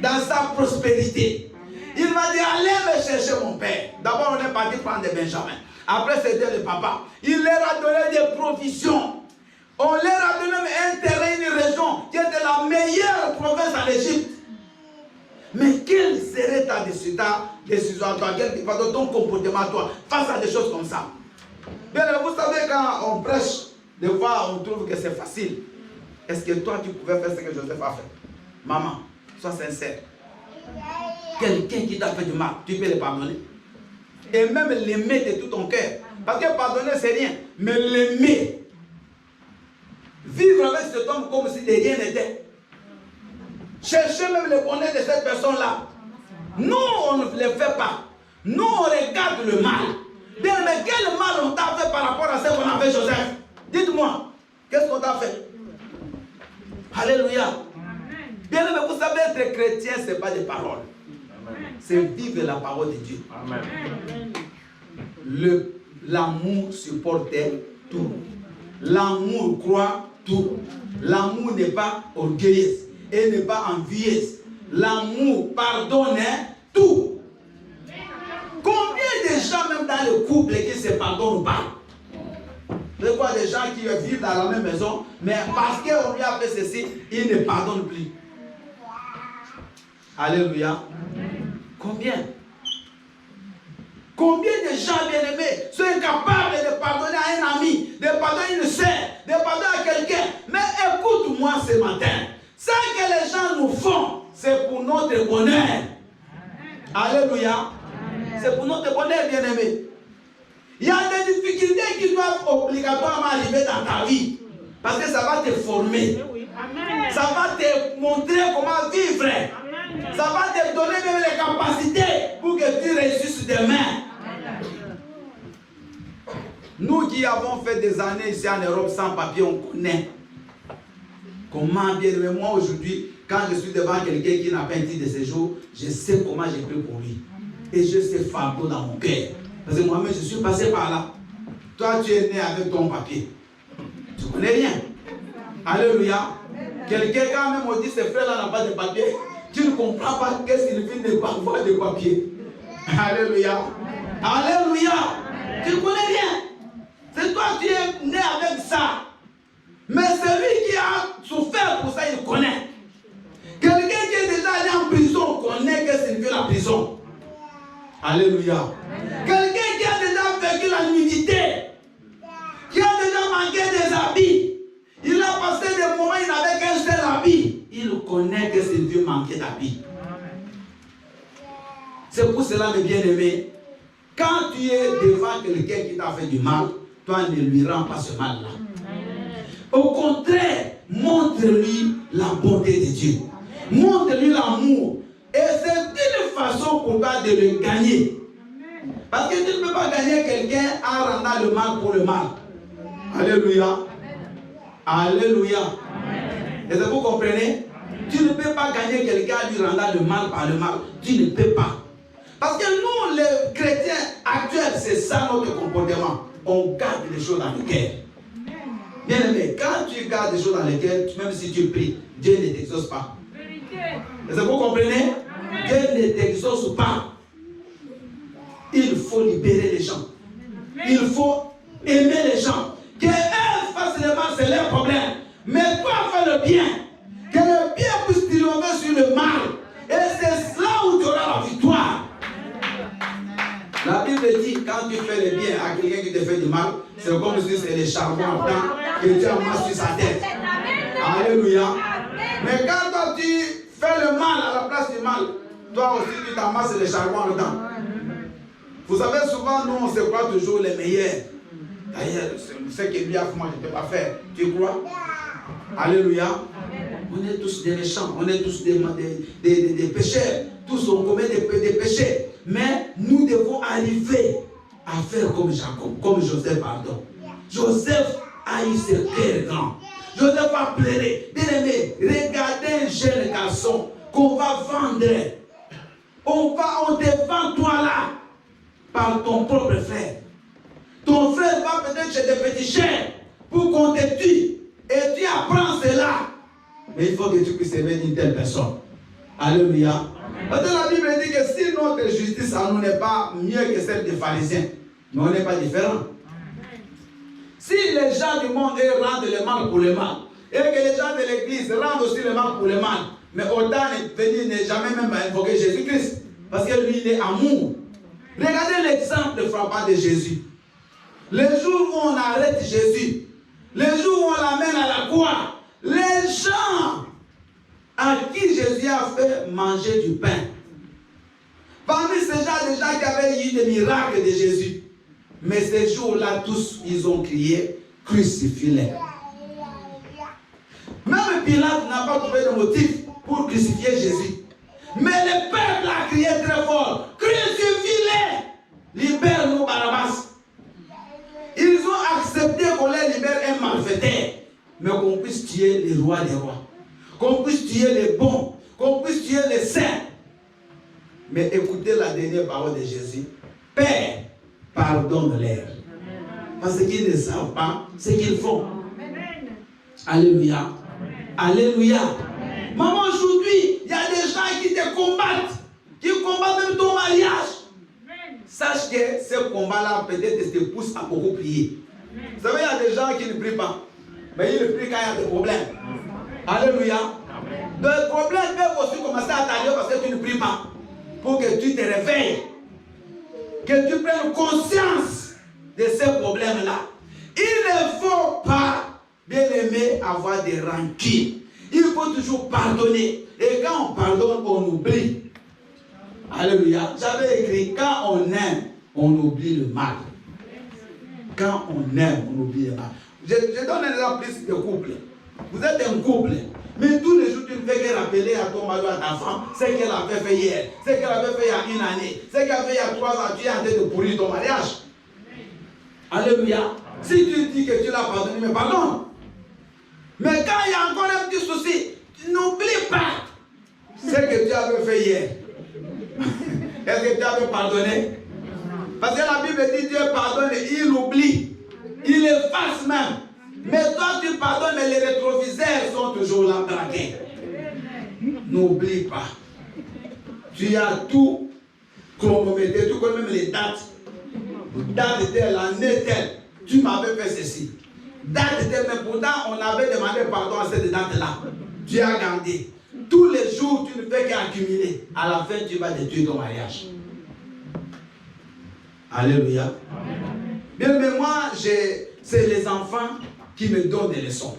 dans sa prospérité. Il va dire, allez me chercher mon père. D'abord, on est parti prendre des Benjamins. Après, c'était le papa. Il leur a donné des provisions. On leur a donné un terrain, une région qui était la meilleure province en Égypte. Mais quelle serait ta décision à toi, ton comportement à toi face à des choses comme ça? Bien, vous savez, quand on prêche, des fois, on trouve que c'est facile. Est-ce que toi, tu pouvais faire ce que Joseph a fait? Maman, sois sincère. Quelqu'un qui t'a fait du mal, tu peux le pardonner. Et même l'aimer de tout ton cœur. Parce que pardonner, c'est rien. Mais l'aimer. Vivre avec cet homme comme si de rien n'était. Chercher même le bonheur de cette personne-là. Nous, on ne le fait pas. Nous, on regarde le mal. Bien, mais quel mal on t'a fait par rapport à ce qu'on a fait, Joseph? Dites-moi, qu'est-ce qu'on t'a fait? Alléluia. Bien, mais vous savez, être chrétien, ce n'est pas des paroles. C'est vivre la parole de Dieu. Amen. L'amour supporte tout. L'amour croit tout. L'amour n'est pas orgueilleuse et n'est pas envieuse. L'amour pardonne tout. Combien de gens, même dans le couple, qui se pardonnent pas? Je vois des gens qui vivent dans la même maison, mais parce qu'on lui a fait ceci, ils ne pardonnent plus. Alléluia. Combien? Combien de gens bien-aimés sont incapables de pardonner à un ami, de pardonner à une sœur, de pardonner à quelqu'un? Mais écoute-moi ce matin. Ce que les gens nous font, c'est pour notre bonheur. Alléluia. C'est pour notre bonheur, bien-aimé. Il y a des difficultés qui doivent obligatoirement arriver dans ta vie. Parce que ça va te former. Ça va te montrer comment vivre. Ça va te donner même les capacités pour que tu réussisses demain. Nous qui avons fait des années ici en Europe sans papier, on connaît comment bien. Mais moi aujourd'hui, quand je suis devant quelqu'un qui n'a pas un titre de séjour, je sais comment j'ai pris pour lui. Et je sais fardeau dans mon cœur. Parce que moi-même, je suis passé par là. Toi, tu es né avec ton papier. Tu ne connais rien. Alléluia. Quelqu'un, quand même, on dit, ces frères-là n'ont pas de papier. Tu ne comprends pas qu'est-ce qu'il vient de avoir de papier. Alléluia. Alléluia. Tu ne connais rien. C'est toi qui es né avec ça. Mais celui qui a Alléluia. Quelqu'un qui a déjà vécu la nudité, qui a déjà manqué des habits, il a passé des moments, il n'avait qu'un seul habit. Il connaît que c'est Dieu manquait d'habits. C'est pour cela, mes bien-aimés, quand tu es devant quelqu'un qui t'a fait du mal, toi ne lui rends pas ce mal-là. Au contraire, montre-lui la bonté de Dieu. Montre-lui l'amour. Et c'est une façon pour toi de le gagner. Parce que tu ne peux pas gagner quelqu'un en rendant le mal pour le mal. Alléluia. Alléluia. Est-ce que vous comprenez? Tu ne peux pas gagner quelqu'un en lui rendant le mal par le mal. Tu ne peux pas. Parce que nous, les chrétiens actuels, c'est ça notre comportement. On garde les choses dans le cœur. Bien aimé, quand tu gardes des choses dans le cœur, même si tu pries, Dieu ne t'exauce pas. Est-ce que vous comprenez? Dieu ne t'exauce pas. Il faut libérer les gens. Il faut aimer les gens. Que eux fassent le mal, c'est leur problème. Mais toi, fais le bien. Que le bien puisse triompher sur le mal. Et c'est là où tu auras la victoire. La Bible dit, quand tu fais le bien à quelqu'un qui te fait du mal, c'est comme si c'est le charbon en temps que Dieu amasse sur sa tête. Alléluia. Mais quand toi tu fais le mal à la place du mal, toi aussi tu t'amasses le charbon en temps. Vous savez, souvent nous on se croit toujours les meilleurs. D'ailleurs, ce que lui a fait, moi je ne peux pas faire. Tu crois? Alléluia. On est tous des méchants, on est tous des pécheurs. Tous on commet des péchés. Mais nous devons arriver à faire comme Jacob, comme Joseph, pardon. Joseph a eu ce cœur grand. Joseph a pleuré. Bien aimé, regardez un jeune garçon qu'on va vendre. On te vend toi là par ton propre frère. Ton frère va peut-être chez des petits chiens pour qu'on te tue. Et tu apprends cela. Mais il faut que tu puisses aimer une telle personne. Alléluia. Parce que la Bible dit que si notre justice à nous n'est pas mieux que celle des pharisiens, mais on n'est pas différents. Si les gens du monde rendent le mal pour le mal, et que les gens de l'église rendent aussi le mal pour le mal, mais autant venir ne jamais même invoquer Jésus-Christ, parce que lui il est amour. Regardez l'exemple frappant de Jésus. Le jour où on arrête Jésus, le jour où on l'amène à la croix, les gens à qui Jésus a fait manger du pain. Parmi ces gens, des gens qui avaient eu des miracles de Jésus. Mais ces jours-là, tous, ils ont crié, crucifie-le. Même Pilate n'a pas trouvé de motif pour crucifier Jésus. Mais le peuple a crié très fort, crucifie-le, libère-nous Barabbas. Ils ont accepté qu'on les libère un malfaiteur, mais qu'on puisse tuer les rois des rois. Qu'on puisse tuer les bons, qu'on puisse tuer les saints. Mais écoutez la dernière parole de Jésus. Père, pardonne-leur. Parce qu'ils ne savent pas ce qu'ils font. Alléluia. Alléluia. Maman, aujourd'hui, il y a des gens qui te combattent. Qui combattent même ton mariage. Sache que ce combat-là, peut-être, te pousse à beaucoup prier. Vous savez, il y a des gens qui ne prient pas. Mais ils ne prient quand il y a des problèmes. Alléluia. Les problèmes peuvent aussi commencer à t'arriver parce que tu ne pries pas. Pour que tu te réveilles. Que tu prennes conscience de ces problèmes-là. Il ne faut pas, bien aimé, avoir des rancunes. Il faut toujours pardonner. Et quand on pardonne, on oublie. Alléluia. J'avais écrit, quand on aime, on oublie le mal. Quand on aime, on oublie le mal. Je donne un exemple plus de couple. Vous êtes un couple, mais tous les jours tu ne fais que rappeler à ton mari ou à ta femme ce qu'elle avait fait hier, ce qu'elle avait fait il y a une année, ce qu'elle avait fait il y a 3 ans, tu es en train de pourrir ton mariage. Alléluia. Si tu dis que tu l'as pardonné, mais pardonne. Mais quand il y a encore un petit souci, n'oublie pas ce que tu avais fait hier. Est-ce que tu avais pardonné? Parce que la Bible dit Dieu pardonne et il oublie. Il efface même. Mais toi tu pardonnes, mais les rétroviseurs sont toujours là braqués. N'oublie pas. Tu as tout chronométré, tu connais même les dates. Date telle, année telle. Tu m'avais fait ceci. Date telle, mais pourtant on avait demandé pardon à cette date-là. Tu as gardé. Tous les jours tu ne fais qu'accumuler. À la fin tu vas détruire ton mariage. Alléluia. Bien, mais moi, c'est les enfants qui me donnent des leçons.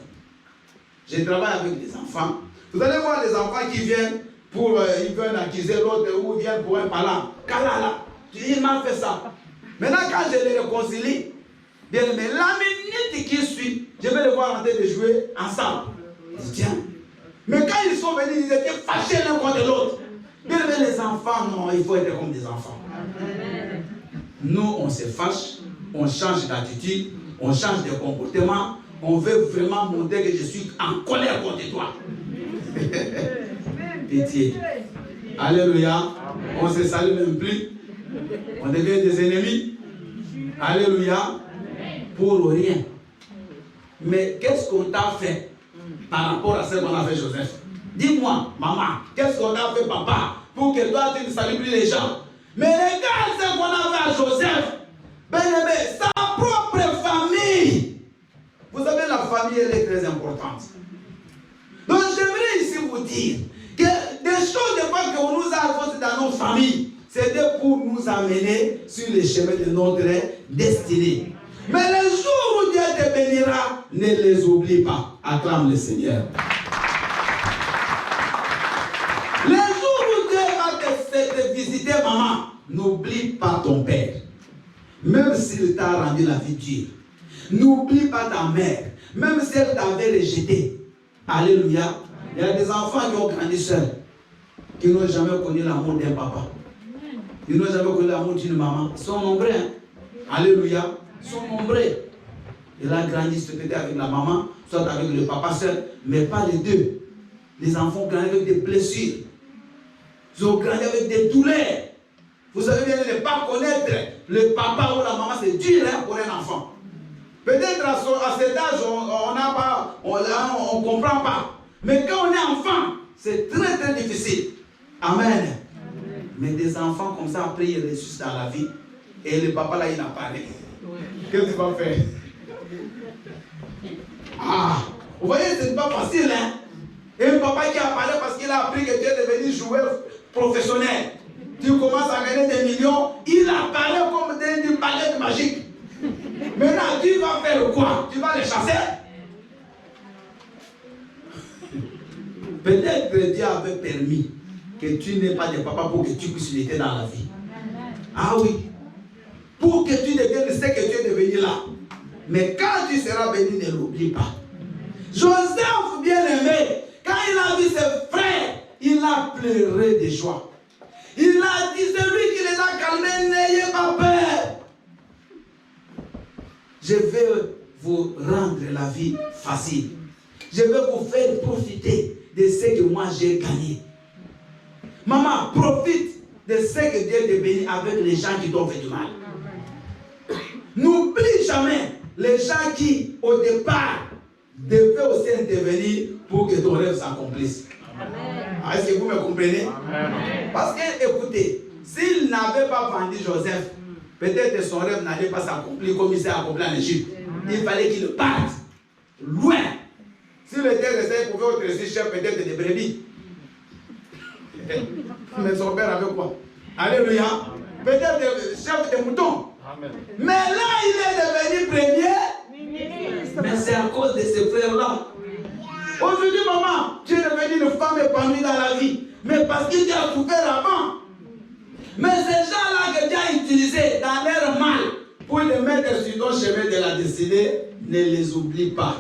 Je travaille avec des enfants. Vous allez voir les enfants qui viennent ils veulent accuser l'autre ou viennent pour un parlant. Kalala, il m'a fait ça. Maintenant, quand je les réconcilie, bien, mais la minute qui suit, je vais les voir en train de jouer ensemble. Je dis, tiens. Mais quand ils sont venus, ils étaient fâchés l'un contre l'autre. Bien, mais les enfants, non, il faut être comme des enfants. Nous, on se fâche, on change d'attitude, on change de comportement, on veut vraiment montrer que je suis en colère contre toi. Pitié. Alléluia. On ne se salue même plus. On devient des ennemis. Alléluia. Pour rien. Mais qu'est-ce qu'on t'a fait par rapport à ce qu'on a fait, Joseph? Dis-moi, maman, qu'est-ce qu'on a fait, papa, pour que toi, tu ne salues plus les gens? Mais regarde ce qu'on a fait à Joseph. Bien-aimé, sa propre famille. Vous savez, la famille, elle est très importante. Donc, j'aimerais ici vous dire que des choses des fois que nous avons dans nos familles, c'était pour nous amener sur les chemins de notre destinée. Mais le jour où Dieu te bénira, ne les oublie pas. Acclame le Seigneur. Le jour où Dieu va te visiter, maman, n'oublie pas ton père. Même s'il t'a rendu la vie dure. N'oublie pas ta mère. Même si elle t'avait rejeté. Alléluia. Il y a des enfants qui ont grandi seuls. Qui n'ont jamais connu l'amour d'un papa. Ils n'ont jamais connu l'amour d'une maman. Ils sont nombreux. Hein? Alléluia. Ils sont nombreux. Il a grandi peut-être avec la maman, soit avec le papa seul, mais pas les deux. Les enfants ont grandi avec des blessures. Ils ont grandi avec des douleurs. Vous savez bien ne pas connaître le papa ou la maman, c'est dur hein, pour un enfant. Peut-être à cet âge, on ne comprend pas. Mais quand on est enfant, c'est très très difficile. Amen. Mais des enfants comme ça, après ils ressuscitent dans la vie. Et le papa là, il apparaît. Qu'est-ce que tu vas faire? Ah, vous voyez, ce n'est pas facile. Hein? Et un papa qui apparaît parce qu'il a appris que tu es devenu joueur professionnel. Tu commences à gagner des millions, il apparaît comme une baguette magique. Maintenant, tu vas faire quoi? Tu vas les chasser? Peut-être que Dieu avait permis que tu n'aies pas de papa pour que tu puisses l'aider dans la vie. Ah oui. Pour que tu deviennes ce que tu es devenu là. Mais quand tu seras béni, ne l'oublie pas. Joseph, bien-aimé, quand il a vu ses frères, il a pleuré de joie. Il a dit, c'est lui qui les a calmés, n'ayez pas peur. Je vais vous rendre la vie facile. Je vais vous faire profiter de ce que moi j'ai gagné. Maman, profite de ce que Dieu te bénit avec les gens qui t'ont fait du mal. N'oublie jamais les gens qui, au départ, devaient aussi intervenir pour que ton rêve s'accomplisse. Est-ce que vous me comprenez? Amen. Parce que, écoutez, s'il n'avait pas vendu Joseph, peut-être son rêve n'allait pas s'accomplir comme il s'est accompli en Égypte. Il fallait qu'il parte loin. S'il était resté, il pouvait être aussi chef peut-être des brebis. Mais son père avait quoi? Alléluia. Peut-être chef des moutons. Amen. Mais là, il est devenu premier. Mais c'est à cause de ces frères-là. Aujourd'hui, maman, tu es devenue une femme épanouie dans la vie. Mais parce qu'il t'a souffert avant. Mais ces gens-là que tu as utilisés dans leur mal pour les mettre sur ton chemin de la destinée, ne les oublie pas.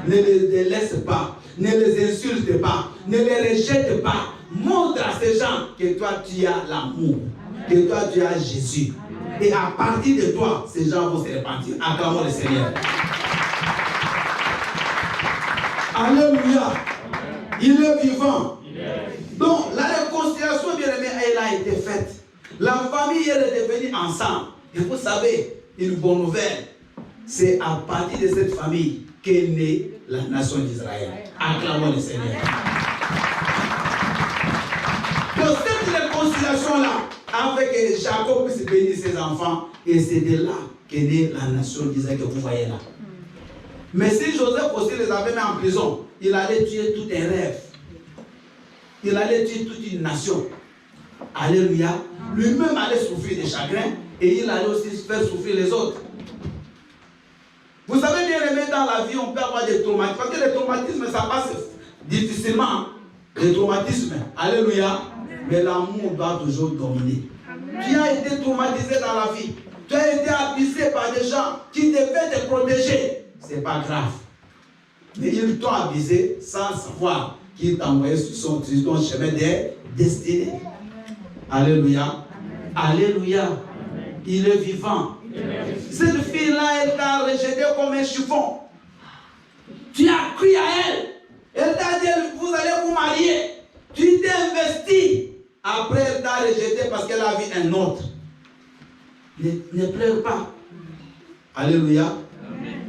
Ne les laisse pas. Ne les insulte pas. Ne les rejette pas. Montre à ces gens que toi, tu as l'amour. Que toi, tu as Jésus. Et à partir de toi, ces gens vont se repentir. Acclamons le Seigneur. Alléluia. Il est vivant. Donc, la réconciliation, bien aimée, elle a été faite. La famille, elle est devenue ensemble. Et vous savez, une bonne nouvelle, c'est à partir de cette famille qu'est née la nation d'Israël. Acclamons le Seigneur. Donc, cette réconciliation-là, avec Jacob puisse bénir ses enfants, et c'est de là qu'est née la nation d'Israël que vous voyez là. Mais si Joseph aussi les avait mis en prison, il allait tuer tout un rêve. Il allait tuer toute une nation. Alléluia. Lui-même allait souffrir de chagrin et il allait aussi faire souffrir les autres. Vous savez bien aimé, dans la vie, on peut avoir des traumatismes. Parce que les traumatismes, ça passe difficilement. Les traumatismes, alléluia. Mais l'amour doit toujours dominer. Tu as été traumatisé dans la vie. Tu as été abusé par des gens qui devaient te protéger. Ce n'est pas grave. Mais ils t'ont abusé sans savoir qu'ils t'envoyaient sur ton chemin des destinées. Alléluia. Alléluia. Il est vivant. Cette fille-là, elle t'a rejeté comme un chiffon. Tu as cru à elle. Elle t'a dit, vous allez vous marier. Tu t'es investi. Après, elle t'a rejeté parce qu'elle a vu un autre. Ne pleure pas. Alléluia.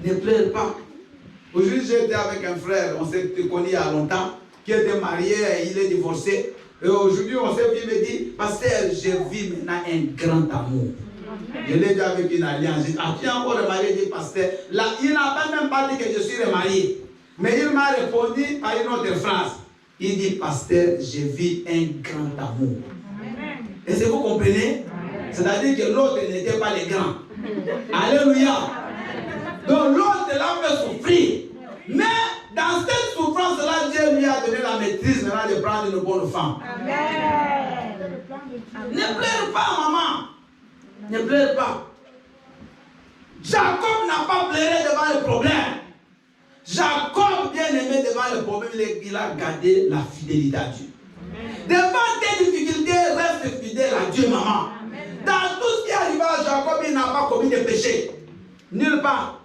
Ne pleure pas. Aujourd'hui, j'étais avec un frère, on s'est connu il y a longtemps, qui était marié, il est divorcé. Et aujourd'hui, on s'est vu, il me dit, pasteur, je vis maintenant un grand amour. Je l'ai dit avec une alliance. As-tu encore remarié, dit pasteur? Là, il n'a même pas dit que je suis remarié. Mais il m'a répondu par une autre phrase. Il dit, pasteur, je vis un grand amour. Est-ce que vous comprenez? C'est-à-dire que l'autre n'était pas les grands. Alléluia. Donc l'autre l'a fait souffrir. Mais dans cette souffrance-là, Dieu lui a donné la maîtrise maintenant de prendre une bonne femme. Amen. Ne pleure pas, maman. Ne pleure pas. Jacob n'a pas pleuré devant le problème. Jacob, bien aimé devant le problème, il a gardé la fidélité à Dieu. Devant tes difficultés, reste fidèle à Dieu, maman. Dans tout ce qui arrive à Jacob, il n'a pas commis de péché. Nulle part.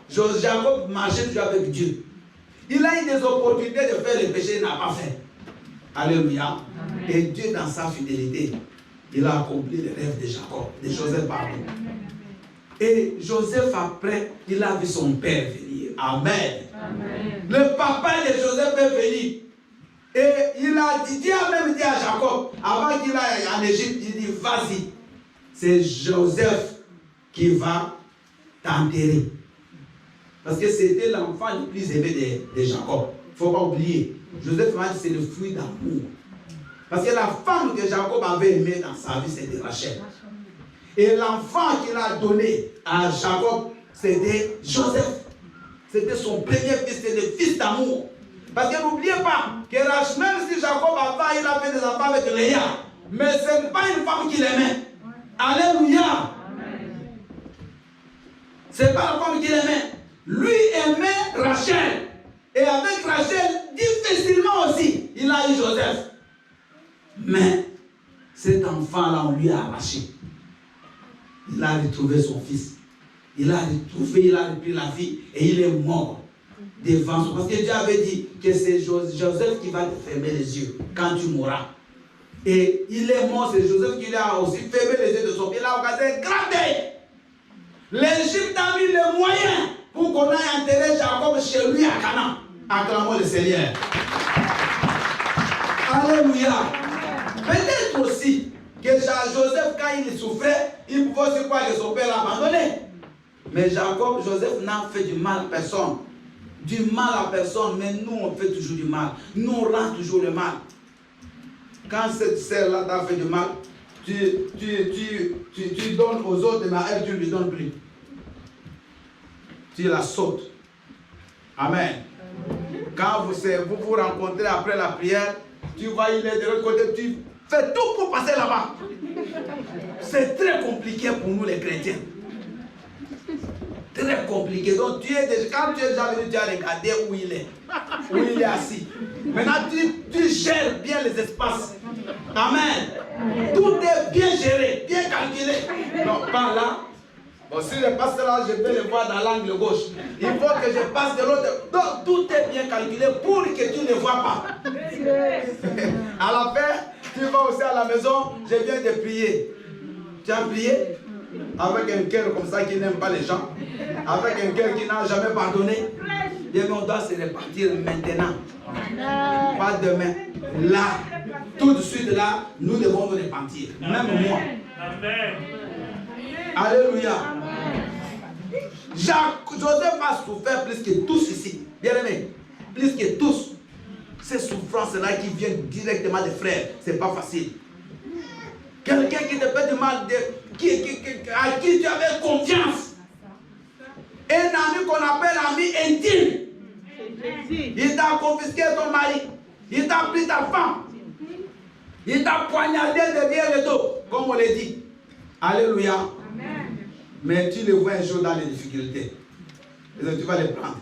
Jacob marchait toujours avec Dieu. Il a eu des opportunités de faire le péché, il n'a pas fait. Alléluia. Et Dieu, dans sa fidélité, il a accompli les rêves de Jacob, de Joseph, pardon. Et Joseph, après, il a vu son père venir. Amen. Le papa de Joseph est venu. Et il a dit, Dieu a même dit à Jacob, avant qu'il aille en Égypte, il dit, vas-y, c'est Joseph qui va t'enterrer. Parce que c'était l'enfant le plus aimé de Jacob. Il ne faut pas oublier. Joseph m'a dit, c'est le fruit d'amour. Parce que la femme que Jacob avait aimée dans sa vie, c'était Rachel. Et l'enfant qu'il a donné à Jacob, c'était Joseph. C'était son premier fils, c'était le fils d'amour. Parce que n'oubliez pas que même si Jacob avait, il a fait des enfants avec Léa, mais ce n'est pas une femme qu'il aimait. Alléluia. Ce n'est pas la femme qu'il aimait. Lui aimait Rachel. Et avec Rachel, difficilement aussi, il a eu Joseph. Mais cet enfant-là, on lui a arraché. Il a retrouvé son fils. Il a repris la vie et il est mort devant son. Parce que Dieu avait dit que c'est Joseph qui va te fermer les yeux quand tu mourras. Et il est mort, c'est Joseph qui a aussi fermé les yeux de son pied. Il a occasionné un grand deuil. L'Égypte a mis les moyens pour qu'on aille enterrer Jacob chez lui à Canaan. Acclamons le Seigneur. Alléluia. Peut-être aussi que Joseph, quand il souffrait, il pouvait aussi croire que son père l'a abandonné. Mais Joseph n'a fait du mal à personne. Du mal à personne, mais nous on fait toujours du mal. Nous on rend toujours le mal. Quand cette sœur-là t'a fait du mal, tu donnes aux autres, mais à elle tu ne lui donnes plus. Tu la sautes. Amen. Quand vous rencontrez après la prière, tu vois, il est de l'autre côté, tu fais tout pour passer là-bas. C'est très compliqué pour nous les chrétiens. Très compliqué. Donc quand tu es déjà venu, tu as regardé où il est assis. Maintenant, tu gères bien les espaces. Amen. Tout est bien géré, bien calculé. Donc par là, bon, si je passe là, je vais le voir dans l'angle gauche. Il faut que je passe de l'autre. Donc tout est bien calculé pour que tu ne vois pas. À la fin, tu vas aussi à la maison, je viens de prier. Tu as prié avec un cœur comme ça qui n'aime pas les gens, avec un cœur qui n'a jamais pardonné. Mais on doit se répartir maintenant, pas demain. Là, tout de suite là, nous devons nous repentir. Même moi. Alléluia. Joseph a souffert plus que tous ici. Bien aimé, plus que tous. Ces souffrances-là qui viennent directement des frères, c'est pas facile. Quelqu'un qui te fait du mal, à qui tu avais confiance. Un ami qu'on appelle ami intime. Il t'a confisqué ton mari. Il t'a pris ta femme. Il t'a poignardé derrière le dos, comme on l'a dit. Alléluia. Amen. Mais tu le vois un jour dans les difficultés. Et donc tu vas les prendre.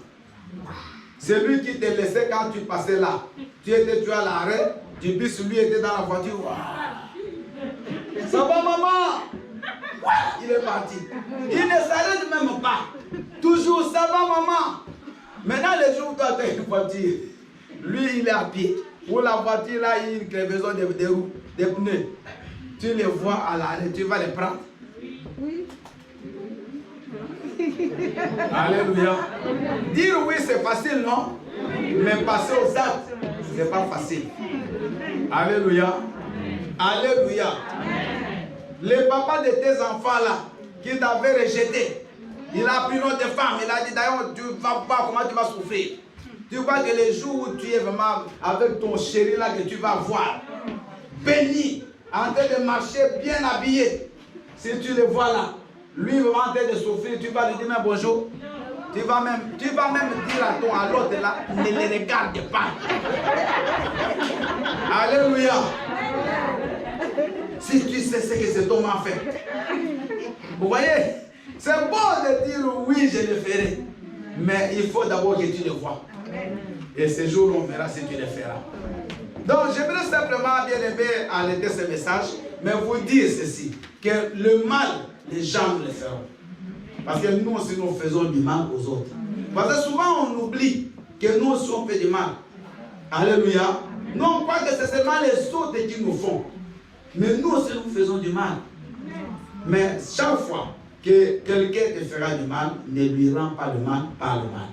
C'est lui qui te laissait quand tu passais là. Tu à l'arrêt, du bus, lui était dans la voiture. Ça va maman? Il est parti. Il ne s'arrête même pas. Toujours ça va maman. Maintenant les jours où tu as une voiture, lui il est à pied. Pour la voiture là, il y a une crevaison des roues, des pneus. Tu les vois à l'arrêt, tu vas les prendre. Oui. Alléluia. Dire oui c'est facile, non? Mais passer aux actes, c'est pas facile. Alléluia. Alléluia. Le papa de tes enfants là, qui t'avait rejeté, il a pris notre femme, il a dit d'ailleurs, tu vas voir comment tu vas souffrir. Tu vois que les jours où tu es vraiment avec ton chéri là, que tu vas voir, béni, en train de marcher bien habillé, si tu le vois là, lui vraiment en train de souffrir, tu vas lui dire mais bonjour. Tu vas même dire à l'autre là, ne les regarde pas. Alléluia. Si tu sais ce que cet homme a fait. Vous voyez, c'est bon de dire oui, je le ferai. Mais il faut d'abord que tu le vois. Et ce jour, on verra si tu le feras. Donc, j'aimerais simplement bien aimé arrêter ce message, mais vous dire ceci, que le mal, les gens le feront. Parce que nous aussi, nous faisons du mal aux autres. Parce que souvent, on oublie que nous aussi, on fait du mal. Alléluia. Nous, on croit que c'est seulement les autres qui nous font. Mais nous aussi, nous faisons du mal. Mais chaque fois que quelqu'un te fera du mal, ne lui rends pas le mal par le mal.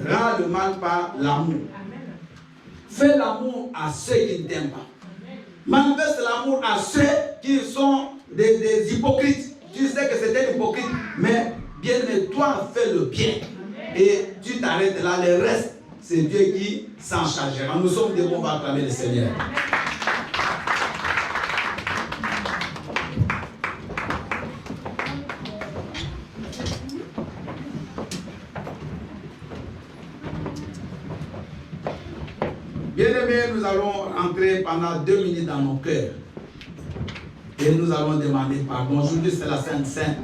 Rends le mal par l'amour. Fais l'amour à ceux qui ne t'aiment pas. Manifeste l'amour à ceux qui sont des hypocrites. Tu sais que c'est un hypocrite, mais bien aimé, toi, fais le bien. Et tu t'arrêtes là, le reste, c'est Dieu qui s'en chargera. Nous sommes debout, on va acclamer le Seigneur. Bien-aimés, nous allons entrer pendant 2 minutes dans nos cœurs. Et nous allons demander pardon. Aujourd'hui, c'est la Sainte Sainte.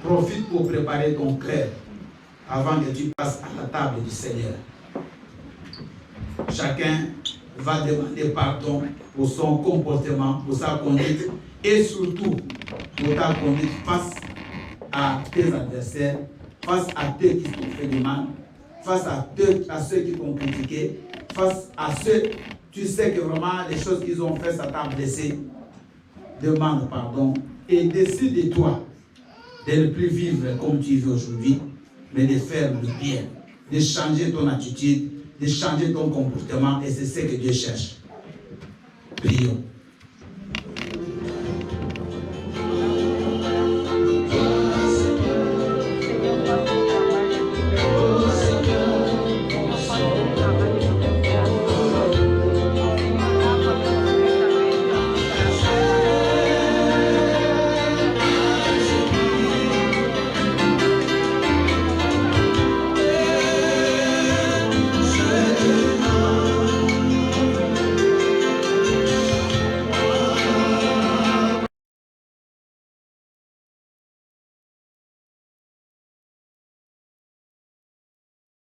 Profite pour préparer ton cœur avant que tu passes à la table du Seigneur. Chacun va demander pardon pour son comportement, pour sa conduite et surtout pour ta conduite face à tes adversaires, face à ceux qui t'ont fait du mal, face à ceux qui t'ont critiqué, face à ceux, tu sais que vraiment les choses qu'ils ont fait, ça t'a blessé. Demande pardon et décide de toi de ne plus vivre comme tu vis aujourd'hui, mais de faire le bien, de changer ton attitude, de changer ton comportement, et c'est ce que Dieu cherche. Prions.